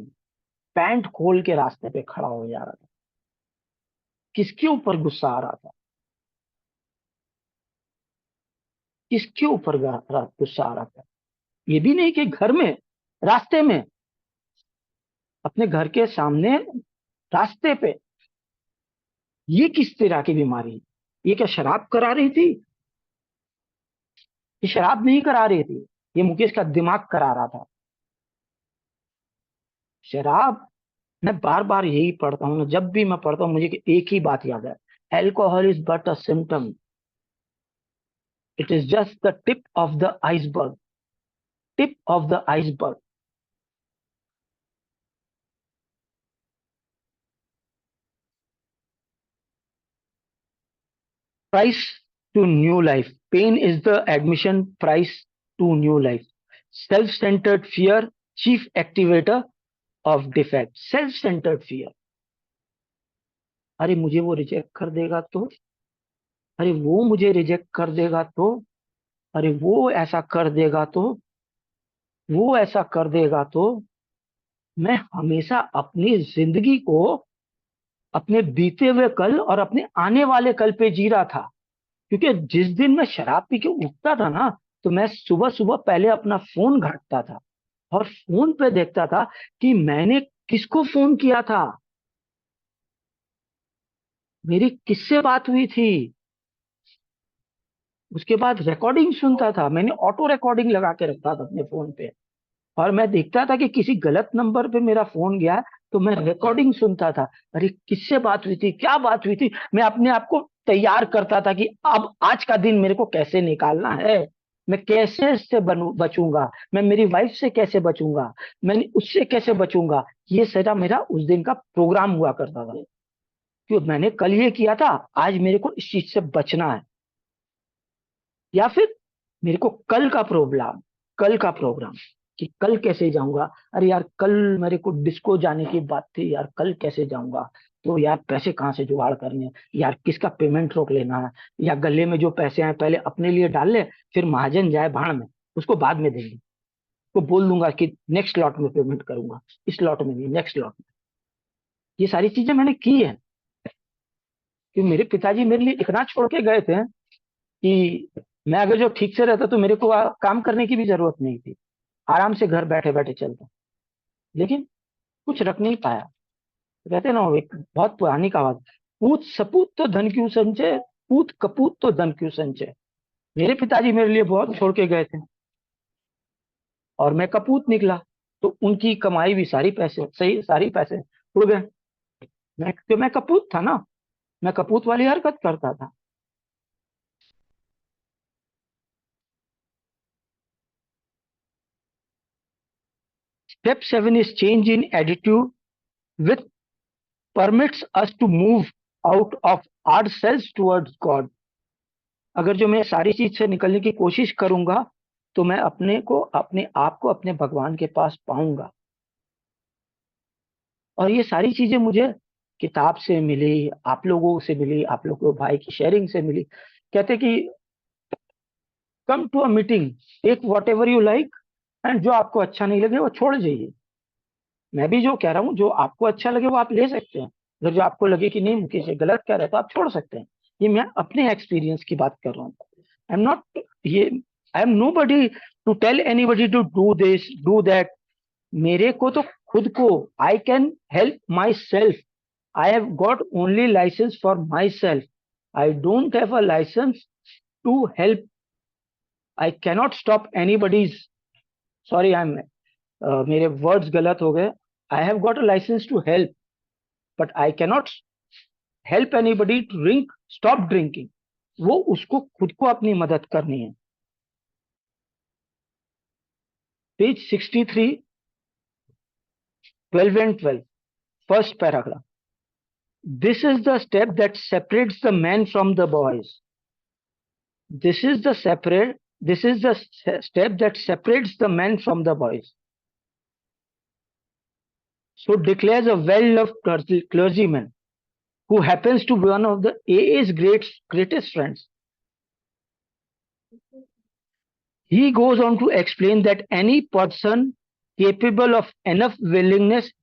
पैंट खोल के रास्ते पे खड़ा हो जा रहा था। किसके ऊपर गुस्सा आ रहा था? किसके ऊपर गुस्सा आ रहा था? ये भी नहीं कि घर में, रास्ते में, अपने घर के सामने, रास्ते पे। ये किस तरह की बीमारी? ये क्या शराब करा रही थी? ये शराब नहीं करा रही थी, ये मुकेश का दिमाग करा रहा था। शराब, मैं बार बार यही पढ़ता हूँ ना, जब भी मैं पढ़ता हूँ मुझे एक ही बात याद है, alcohol is but a symptom, it is just the tip of the iceberg, tip of the iceberg. Price to new life. Pain is the admission price to new life. Self-centered fear, chief activator of defect. Self-centered fear. अरे मुझे वो reject कर देगा तो, अरे वो मुझे reject कर देगा तो, अरे वो ऐसा कर देगा तो, वो ऐसा कर देगा तो। मैं हमेशा अपनी जिंदगी को अपने बीते हुए कल और अपने आने वाले कल पे जी रहा था। क्योंकि जिस दिन मैं शराब पी के उठता था ना, तो मैं सुबह सुबह पहले अपना फोन घाटता था और फोन पे देखता था कि मैंने किसको फोन किया था, मेरी किससे बात हुई थी। उसके बाद रिकॉर्डिंग सुनता था, मैंने ऑटो रिकॉर्डिंग लगा के रखा था अपने फोन पे, और मैं देखता था कि किसी गलत नंबर पे मेरा फोन गया है, तो मैं रिकॉर्डिंग सुनता था। अरे किससे बात हुई थी, क्या बात हुई थी, मैं अपने आप को तैयार करता था कि अब आज का दिन मेरे को कैसे निकालना है, मैं कैसे इससे बचूंगा, मैं मेरी वाइफ से कैसे बचूंगा, मैं उससे कैसे बचूंगा। ये सारा मेरा उस दिन का प्रोग्राम हुआ करता था, क्यों मैंने कल ये किया था, आज मेरे को इस चीज से बचना है। या फिर मेरे को कल का प्रोग्राम कि कल कैसे जाऊंगा। अरे यार कल मेरे को डिस्को जाने की बात थी यार, कल कैसे जाऊंगा, तो यार पैसे कहाँ से जुगाड़ करने हैं, यार किसका पेमेंट रोक लेना है, या गले में जो पैसे हैं पहले अपने लिए डाल ले, फिर महाजन जाए भाड़ में, उसको बाद में देंगे, तो बोल दूंगा कि नेक्स्ट लॉट में पेमेंट करूंगा, इस लॉट में नहीं, नेक्स्ट लॉट में। ये सारी चीजें मैंने की है, कि मेरे पिताजी मेरे लिए इतना छोड़ के गए थे कि मैं अगर जो ठीक से रहता तो मेरे को काम करने की भी जरूरत नहीं थी, आराम से घर बैठे बैठे चलता। लेकिन कुछ रख नहीं पाया। कहते हैं ना, एक बहुत पुरानी कहावत, पूत सपूत तो धन क्यों संचय, पूत कपूत तो धन क्यों संचय। मेरे पिताजी मेरे लिए बहुत छोड़ के गए थे और मैं कपूत निकला, तो उनकी कमाई भी सारी पैसे सही सारी पैसे उड़ गए। मैं कपूत था ना, मैं कपूत वाली हरकत करता था। Step 7 is change in attitude, which permits us to move out of ourselves towards God. अगर जो मैं सारी चीज से निकलने की कोशिश करूंगा, तो मैं अपने आप को अपने भगवान के पास पाऊंगा। और ये सारी चीजें मुझे किताब से मिली, आप लोगों से मिली, आप लोगों भाई की शेयरिंग से मिली। कहते कि come to a meeting, take whatever you like, and जो आपको अच्छा नहीं लगे वो छोड़ जाइए। मैं भी जो कह रहा हूँ, जो आपको अच्छा लगे वो आप ले सकते हैं, अगर जो आपको लगे कि नहीं मुकेश ये गलत कह रहा है तो आप छोड़ सकते हैं। ये मैं अपने एक्सपीरियंस की बात कर रहा हूँ। आई एम नॉट ये I am no buddy to tell any buddy to do this do that. मेरे को तो खुद को, I can help my self, I have got only licence for my self, I don't have a licence to help, I cannot stop any buddies, sorry I am मेरे words गलत हो गए। आई have got a licence to help, but I cannot help anybody to drink, stop drinking. वो उसको खुद को अपनी मदद करनी है। Page 63, 12 and 12, first paragraph. This is the step that separates the man from the boys. This is the separate this is the step that separates the man from the boys. So declares a well-loved clergyman who happens to be one of the AA's greatest friends. He goes on to explain that any person capable of enough willingness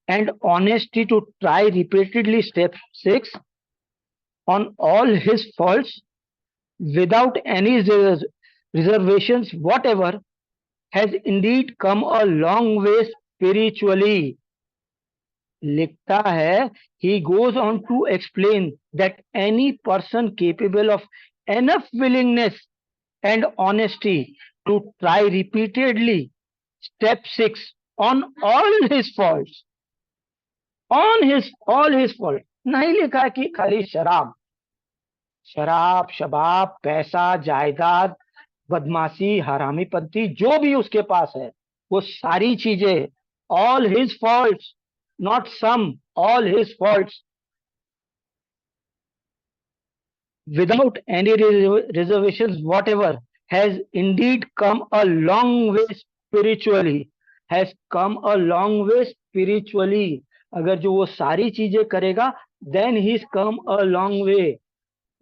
and honesty to try repeatedly step 6 on all his faults without any reservations whatever has indeed come a long way spiritually. लिखता है, he goes on to explain that any person capable of enough willingness and honesty to try repeatedly step 6 on all his faults, on his all his fault. नहीं लिखा कि खाली शराब, शराब, शबाब, पैसा, जायदाद, बदमाशी, हरामीपंती, जो भी उसके पास है वो सारी चीजें, all his faults, not some, all his faults, without any reservations whatever, has indeed come a long way spiritually, has come a long way spiritually। अगर जो वो सारी चीजें करेगा then he's come a long way।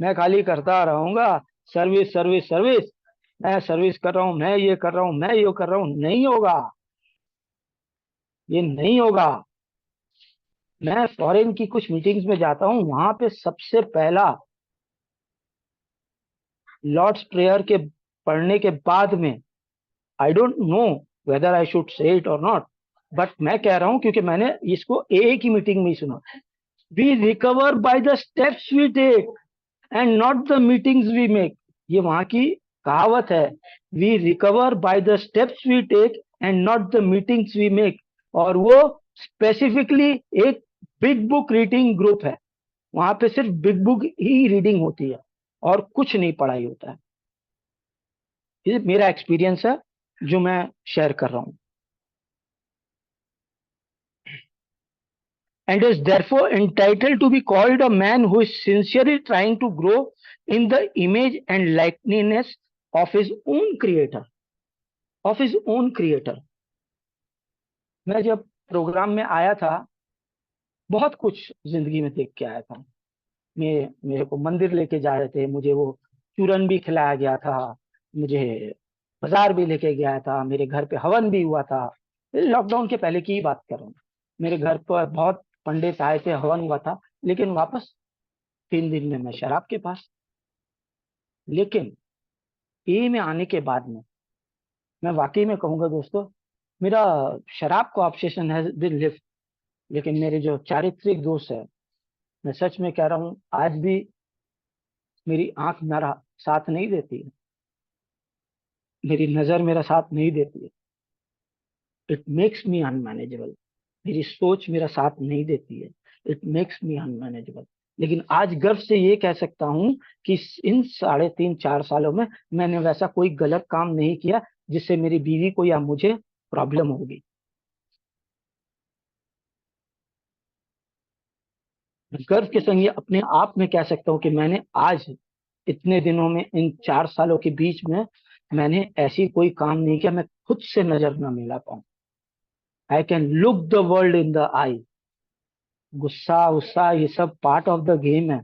मैं खाली करता रहूंगा सर्विस सर्विस सर्विस, मैं सर्विस कर रहा हूं, मैं ये कर रहा हूं, मैं ये कर रहा हूं, नहीं होगा, ये नहीं होगा। मैं फॉरेन की कुछ मीटिंग्स में जाता हूं, वहां पे सबसे पहला लॉर्ड्स प्रेयर के पढ़ने के बाद में, आई don't know whether I should say it और नॉट, बट मैं कह रहा हूं क्योंकि मैंने इसको एक ही मीटिंग में ही सुना। We recover by the steps we take and not the meetings we make. ये वहां की कहावत है, we recover by the steps we take and not the meetings we make. और वो स्पेसिफिकली एक बिग बुक रीडिंग ग्रुप है, वहां पे सिर्फ बिग बुक ही रीडिंग होती है और कुछ नहीं पढ़ाई होता है। ये मेरा एक्सपीरियंस है जो मैं शेयर कर रहा हूं। And is therefore entitled to be called a man who is sincerely trying to grow in the image and likeness of his own creator, of his own creator। मैं जब प्रोग्राम में आया था, बहुत कुछ जिंदगी में देख के आया था। मेरे को मंदिर लेके जा रहे थे, मुझे वो चूरन भी खिलाया गया था, मुझे बाजार भी लेके गया था, मेरे घर पे हवन भी हुआ था। लॉकडाउन के पहले की ही बात कर रहा हूँ। मेरे घर पर बहुत पंडित आए थे, हवन हुआ था, लेकिन वापस 3 दिन में मैं शराब के पास। लेकिन ए में आने के बाद में मैं वाकई में कहूंगा दोस्तों, मेरा शराब का ऑब्सेशन है बिन लिफ्ट। लेकिन मेरे जो चारित्रिक दोष है, मैं सच में कह रहा हूँ, आज भी मेरी आंख मेरा साथ नहीं देती है, मेरी नजर मेरा साथ नहीं देती है। It makes me unmanageable. मेरी सोच मेरा साथ नहीं देती है, इट मेक्स मी अनमैनेजेबल। लेकिन आज गर्व से ये कह सकता हूं कि इन 3.5-4 सालों में मैंने वैसा कोई गलत काम नहीं किया जिससे मेरी बीवी को या मुझे प्रॉब्लम होगी। गर्व के संग ये अपने आप में कह सकता हूं कि मैंने आज इतने दिनों में, इन 4 सालों के बीच में, मैंने ऐसी कोई काम नहीं किया मैं खुद से नजर न मिला पाऊं। I can look the world in the eye. गुस्सा गुस्सा ये सब पार्ट ऑफ द गेम है।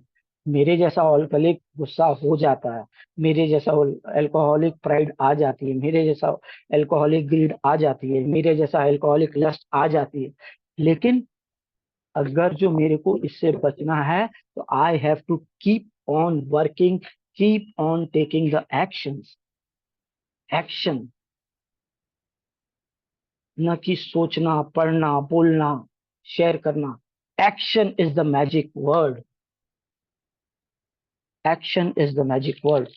मेरे जैसा अल्कोहलिक गुस्सा हो जाता है, मेरे जैसा अल्कोहलिक प्राइड आ जाती है, मेरे जैसा अल्कोहलिक ग्रीड आ जाती है, मेरे जैसा अल्कोहलिक लस्ट आ जाती है। लेकिन अगर जो मेरे को इससे बचना है तो I have to keep on working, keep on taking the actions. Action, न कि सोचना, पढ़ना, बोलना, शेयर करना। Action is the magic word. Action is the magic word.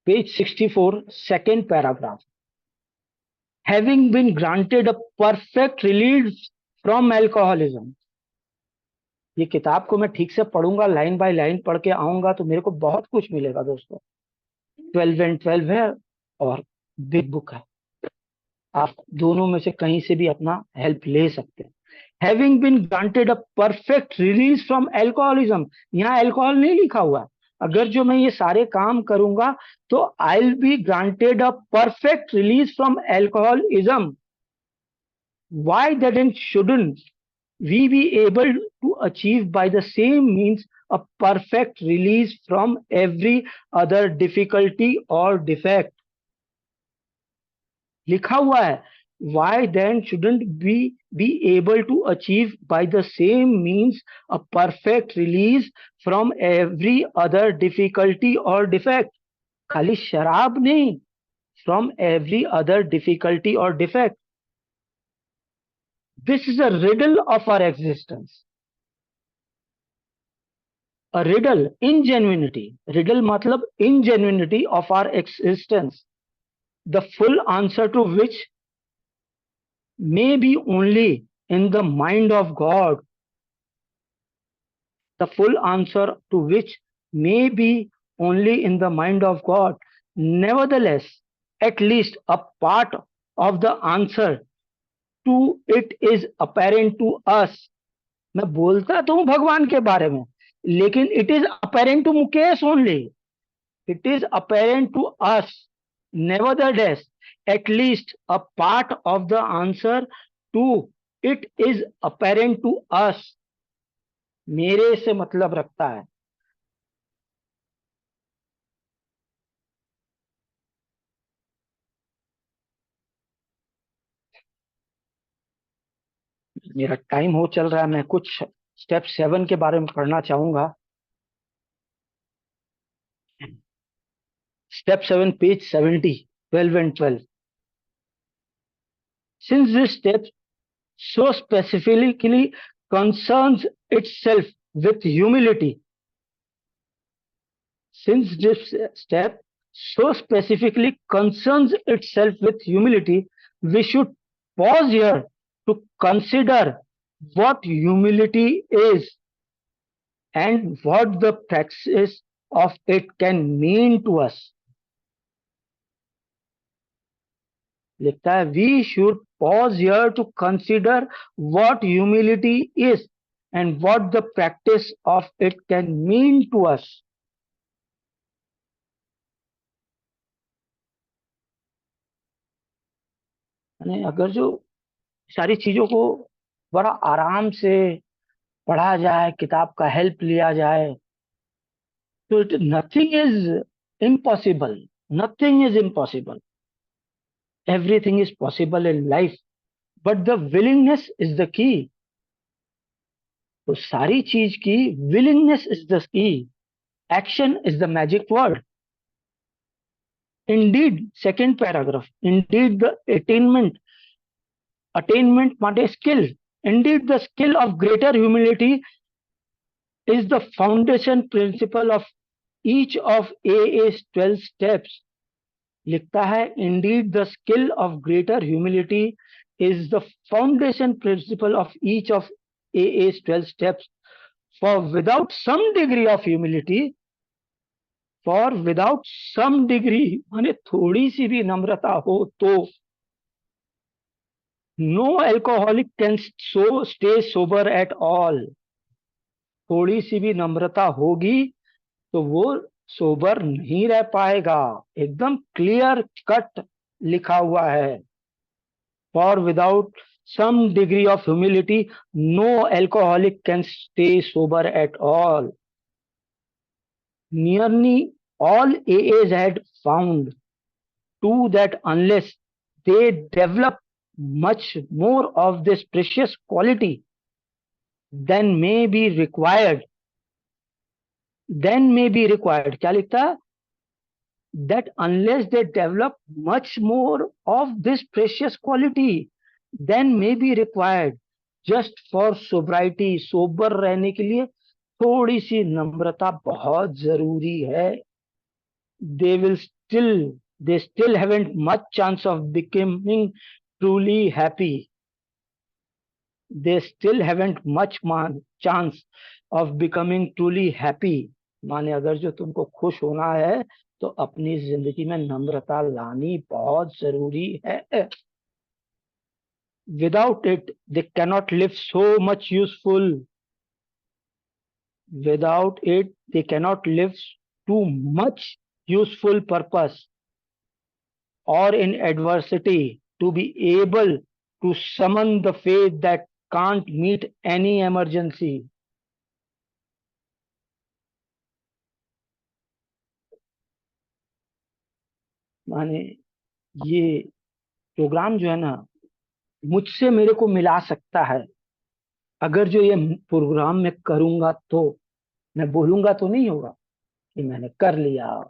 Page 64, second paragraph. Having been granted a perfect release from alcoholism. ये किताब को मैं ठीक से पढ़ूंगा, लाइन बाय लाइन पढ़ के आऊंगा तो मेरे को बहुत कुछ मिलेगा दोस्तों। 12 and 12 है और बिग बुक है, आप दोनों में से कहीं से भी अपना हेल्प ले सकते हैं। Having been granted a perfect release from alcoholism, यहाँ एल्कोहल नहीं लिखा हुआ है। अगर जो मैं ये सारे काम करूंगा तो I will be granted a perfect release from alcoholism. Why that and shouldn't we be able to achieve by the same means a perfect release from every other difficulty or defect। लिखा हुआ है, why then shouldn't we be able to achieve by the same means a perfect release from every other difficulty or defect। खाली शराब नहीं, from every other difficulty or defect। This is a riddle of our existence। A riddle, ingenuity. Riddle matlab ingenuity of our existence. The full answer to which may be only in the mind of God. The full answer to which may be only in the mind of God. Nevertheless, at least a part of the answer to it is apparent to us. मैं बोलता तो हूं भगवान के बारे में, लेकिन it is apparent to Mukesh only. It is apparent to us. Nevertheless, at least a part of the answer to it is apparent to us. मेरे से मतलब रखता है. मेरा टाइम हो चल रहा है. मैं कुछ स्टेप 7 के बारे में पढ़ना चाहूंगा. Step 7, page 70, 12 and 12. Since this step so specifically concerns itself with humility, since this step so specifically concerns itself with humility, we should pause here to consider what humility is and what the practice of it can mean to us. लिखता है, we should pause here to consider what humility is and what the practice of it can mean to us. अगर जो सारी चीजों को बड़ा आराम से पढ़ा जाए, किताब का हेल्प लिया जाए, तो nothing is impossible. Nothing is impossible. Everything is possible in life, but the willingness is the की. तो सारी चीज की विलिंगनेस इज द की. Action is the magic word. Indeed, second paragraph. Indeed, the attainment માટે skill. Indeed, the skill of greater humility is the foundation principle of each of AA's 12 steps. लिखता है, indeed, the skill of greater humility is the foundation principle of each of AA's 12 steps. For without some degree of humility, माने थोड़ी सी भी नम्रता हो तो, no alcoholic can stay sober at all. थोड़ी सी भी नम्रता होगी तो वो सोबर नहीं रह पाएगा. एकदम क्लियर कट लिखा हुआ है. For without some degree of humility, no alcoholic can stay sober at all. Nearly all AAs had found too that unless they develop much more of this precious quality then may be required. क्या लिखता है? That unless they develop much more of this precious quality then may be required just for sobriety. Sober रहने के लिए थोड़ी सी नम्रता बहुत जरूरी है. They still haven't much chance of becoming truly happy. They still haven't much chance of becoming truly happy. माने अगर जो तुमको खुश होना है तो अपनी जिंदगी में नम्रता लानी बहुत जरूरी है. Without it, they cannot live so much useful. Without it, they cannot live too much useful purpose, or in adversity to be able to summon the faith that can't meet any emergency. माने ये programme जो है ना, मुझसे मेरे को मिला सकता है. अगर जो ये प्रोग्राम मैं करूंगा तो मैं बोलूंगा तो नहीं होगा कि मैंने कर लिया.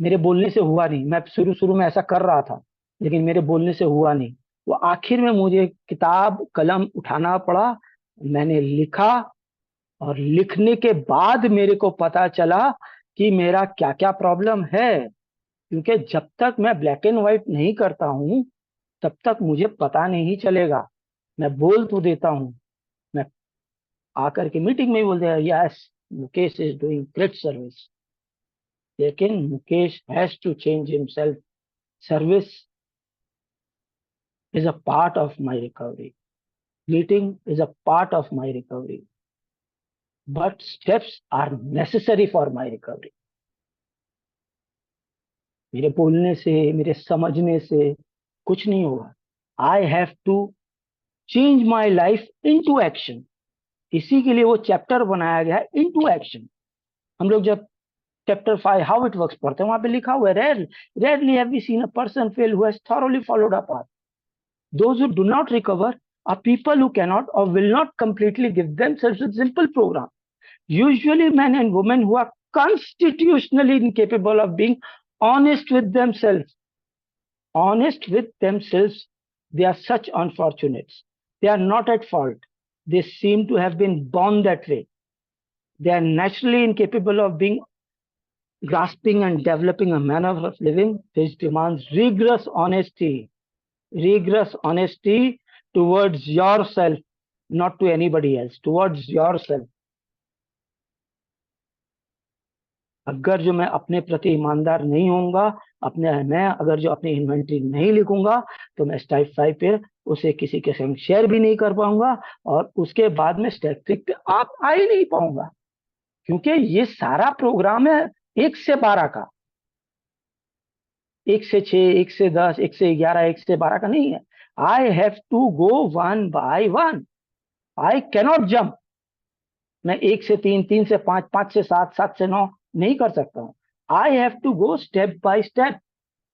मेरे बोलने से हुआ नहीं. मैं शुरू शुरू में ऐसा कर रहा था लेकिन मेरे बोलने से हुआ नहीं. वो आखिर में मुझे किताब कलम उठाना पड़ा. मैंने लिखा और लिखने के बाद मेरे को पता चला कि मेरा क्या क्या प्रॉब्लम है, क्योंकि जब तक मैं ब्लैक एंड व्हाइट नहीं करता हूं तब तक मुझे पता नहीं चलेगा। मैं बोल तो देता हूं, मैं आकर के मीटिंग में ही बोल दिया yes Mukesh is doing great service, लेकिन Mukesh has to change himself. Service is a part of my recovery, meeting is a part of my recovery, but steps are necessary for my recovery. मेरे बोलने से, मेरे समझने से कुछ नहीं होगा। I have to change my life into action. इसी के लिए वो चैप्टर बनाया गया है, इनटू एक्शन। हम लोग जब चैप्टर 5 हाउ इट वर्क्स पढ़ते हैं, वहां पे लिखा हुआ है rarely have we seen a person fail who has thoroughly followed a path. Those who do not recover are people who cannot or will not completely give themselves a simple programme, usually men and women who are constitutionally incapable of being honest with themselves. Honest with themselves, they are such unfortunates. They are not at fault. They seem to have been born that way. They are naturally incapable of being grasping and developing a manner of living which demands rigorous honesty towards yourself, not to anybody else, towards yourself. अगर जो मैं अपने प्रति ईमानदार नहीं होऊंगा, मैं अगर जो अपनी इन्वेंटरी नहीं लिखूंगा, तो मैं स्टेप 5 पे उसे किसी के संग शेयर भी नहीं कर पाऊंगा, और उसके बाद में स्टेप 6 पे आप आ ही नहीं पाऊंगा, क्योंकि ये सारा प्रोग्राम है 1 से 12 का। 1 से 6, 1 से 10, 1 से 11, 1 से 12 का नहीं है। I have to go 1 by 1। I cannot jump. मैं 1 से 3, 3 से 5, 5 से 7, 7 से 9 नहीं कर सकता हूं। I have to go step by step,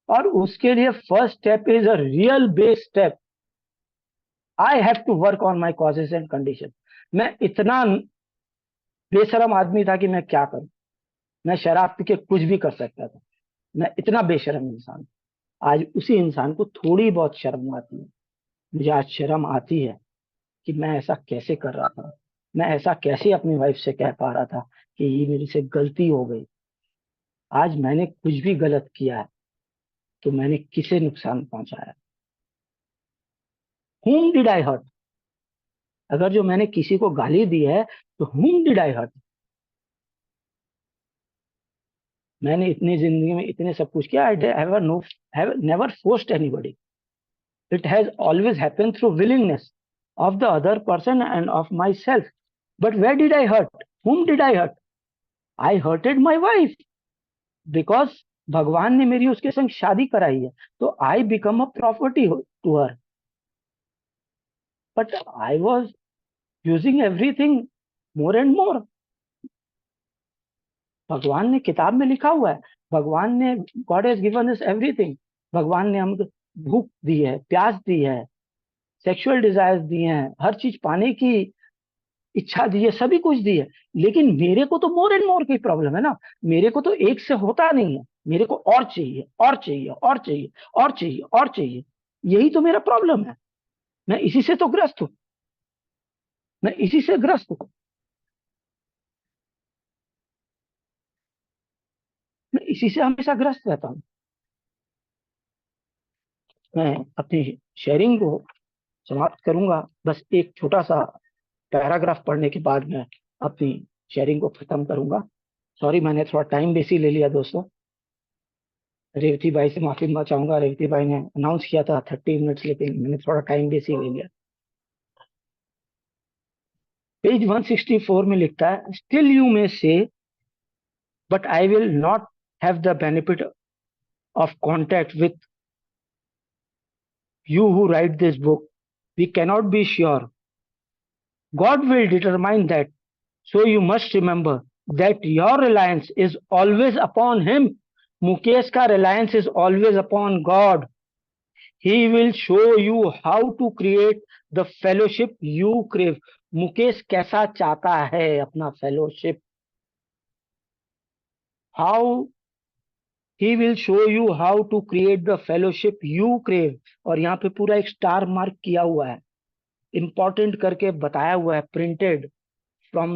और उसके लिए first step is a real base step. I have to work on my causes and condition. मैं इतना बेशरम आदमी था कि मैं क्या करूं, मैं शराब पी के कुछ भी कर सकता था। मैं इतना बेशरम इंसान, आज उसी इंसान को थोड़ी बहुत शर्म आती है। मुझे आज शर्म आती है कि मैं ऐसा कैसे कर रहा था, मैं ऐसा कैसे अपनी वाइफ से कह पा रहा था कि ये मेरे से गलती हो गई। आज मैंने कुछ भी गलत किया है तो मैंने किसे नुकसान पहुंचाया, whom did I hurt? अगर जो मैंने किसी को गाली दी है तो whom did I hurt? मैंने इतनी जिंदगी में इतने सब कुछ किया। I have never forced anybody. It has always happened through willingness of the other person and of myself. But where did I hurt? Whom did I hurt? I hurted my wife because भगवान ने मेरी उसके संग शादी कराई है, तो I become a property to her. But I was using everything more and more. भगवान ने किताब में लिखा हुआ है, भगवान ने God has given us everything. भगवान ने हमको भूख दी है, प्यास दी है, सेक्सुअल डिजायर्स दिए हैं, हर चीज पाने की इच्छा दी है, सभी कुछ दी है। लेकिन मेरे को तो मोर एंड मोर की प्रॉब्लम है ना। मेरे को तो एक से होता नहीं है, मेरे को और चाहिए और चाहिए और चाहिए और चाहिए और चाहिए। यही तो मेरा प्रॉब्लम है। मैं इसी से तो ग्रस्त हूं, मैं इसी से ग्रस्त हूं, मैं इसी से हमेशा ग्रस्त रहता हूं। मैं अपनी शेयरिंग को समाप्त करूंगा, बस एक छोटा सा पैराग्राफ पढ़ने के बाद मैं अपनी शेयरिंग को खत्म करूंगा। सॉरी, मैंने थोड़ा टाइम बेसी ले लिया दोस्तों। रेवती भाई से माफी चाहूंगा। रेवती भाई ने अनाउंस किया था 30 मिनट्स, लेकिन मैंने थोड़ा टाइम बेसी ले लिया। पेज 164 में लिखता है, still you may say but I will not have the benefit of contact with you who write this book. We cannot be sure, God will determine that, so you must remember that your reliance is always upon him. Mukesh ka reliance is always upon God. He will show you how to create the fellowship you crave. Mukesh कैसा चाहता है अपना fellowship? How he will show you how to create the fellowship you crave. और यहाँ पे पूरा एक star mark किया हुआ है, इंपॉर्टेंट करके बताया हुआ है, प्रिंटेड फ्रॉम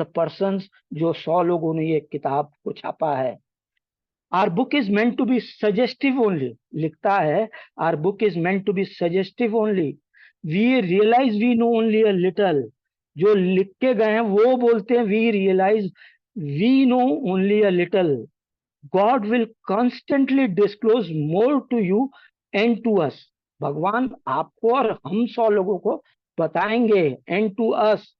द पर्सन्स, जो 100 लोगों ने ये किताब को छापा है। Our book is meant to be suggestive only, लिखता है, our book is meant to be suggestive only, we realize we know only a little. जो लिख के गए हैं वो बोलते हैं we realize we know only a little, God will constantly disclose more to you and to us. भगवान आपको और हम 100 लोगों को बताएंगे, and to us.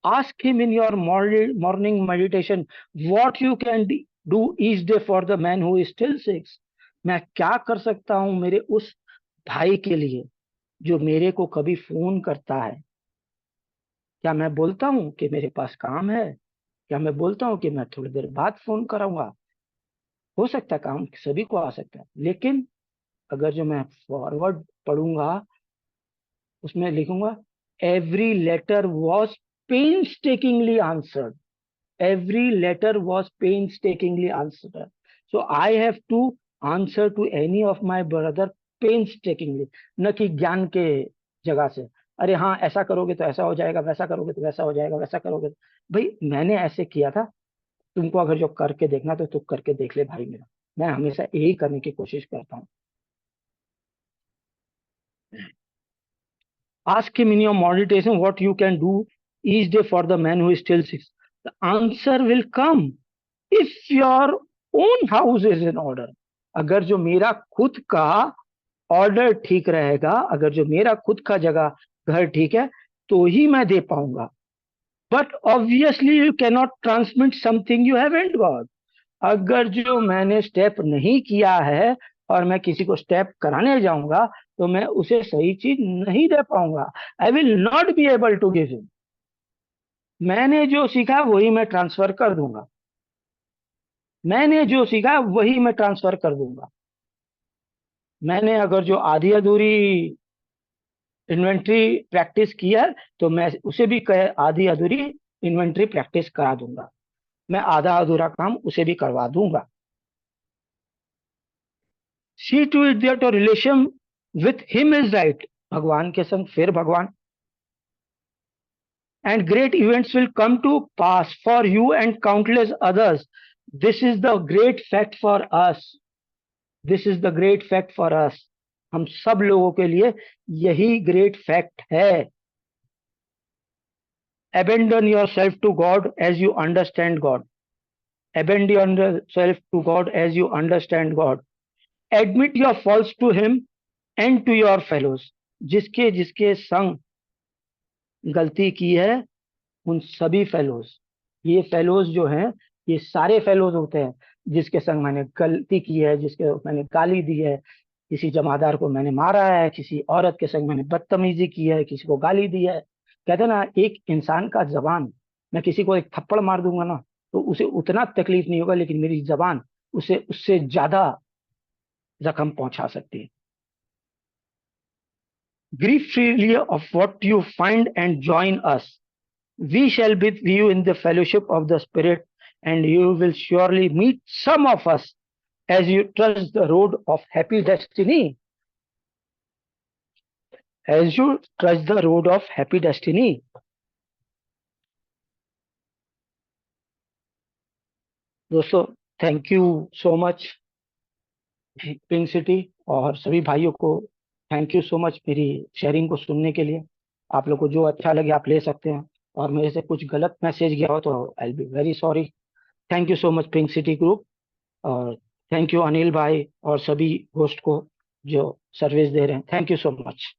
Ask him in your morning meditation what you can do each day for the man who is still sick. मैं क्या कर सकता हूं मेरे उस भाई के लिए जो मेरे को कभी फोन करता है। क्या मैं बोलता हूं कि मेरे पास काम है? क्या मैं बोलता हूं कि मैं थोड़ी देर बाद फोन कराऊंगा? हो सकता है काम सभी को आ सकता है, लेकिन अगर जो मैं फॉरवर्ड पढ़ूंगा उसमें लिखूंगा every letter was painstakingly answered, every letter was painstakingly answered. So I have to answer to any of my brother painstakingly, न कि ज्ञान के जगह से। अरे हाँ, ऐसा करोगे तो ऐसा हो जाएगा, वैसा करोगे तो वैसा हो जाएगा, वैसा करोगे भाई मैंने ऐसे किया था, तुमको अगर जो करके देखना तो तुम करके देख ले भाई मेरा। मैं हमेशा यही करने की कोशिश करता हूँ। Ask him in your meditation what you can do each day for the man who is still sick. The answer will come if your own house is in order. अगर जो मेरा खुद का ऑर्डर ठीक रहेगा, अगर जो मेरा खुद का जगह घर ठीक है, तो ही मैं दे पाऊंगा। But obviously you cannot transmit something you haven't got. अगर जो मैंने स्टेप नहीं किया है और मैं किसी को स्टेप कराने जाऊंगा तो मैं उसे सही चीज नहीं दे पाऊंगा। I will not be able to give him. मैंने जो सीखा वही मैं ट्रांसफर कर दूंगा, मैंने जो सीखा वही मैं ट्रांसफर कर दूंगा। मैंने अगर जो आधी अधूरी इन्वेंट्री प्रैक्टिस किया तो मैं उसे भी आधी अधूरी इन्वेंट्री प्रैक्टिस करा दूंगा, मैं आधा अधूरा काम उसे भी करवा दूंगा। See to it that your relation with him is right, भगवान के संग फिर भगवान। And great events will come to pass for you and countless others, this is the great fact for us, this is the great fact for us. हम सब लोगों के लिए यही ग्रेट फैक्ट है। Abandon yourself to God as you understand God. Abandon yourself to God as you understand God. Admit your faults to Him and to your fellows. जिसके जिसके संग गलती की है उन सभी फेलोज, ये फेलोज जो हैं ये सारे फेलोज होते हैं जिसके संग मैंने गलती की है, जिसके मैंने गाली दी है, किसी जमादार को मैंने मारा है, किसी औरत के संग मैंने बदतमीजी की है, किसी को गाली दी है। कहते हैं ना, एक इंसान का जबान, मैं किसी को एक थप्पड़ मार दूंगा ना तो उसे उतना तकलीफ नहीं होगा, लेकिन मेरी जबान उसे उससे ज्यादा जख्म पहुंचा सकती है। Grieve freely of what you find and join us, we shall be with you in the fellowship of the Spirit, and you will surely meet some of us as you trust the road of happy destiny. As you trust the road of happy destiny. दोस्तों, thank you so much Pink city, और सभी भाइयों को thank you so much मेरी sharing को सुनने के लिए। आप लोग को जो अच्छा लगे आप ले सकते हैं, और मेरे से कुछ गलत मैसेज गया हो तो I be very sorry. Thank you so much Pink City group, और थैंक यू अनिल भाई और सभी होस्ट को जो सर्विस दे रहे हैं। Thank you so much.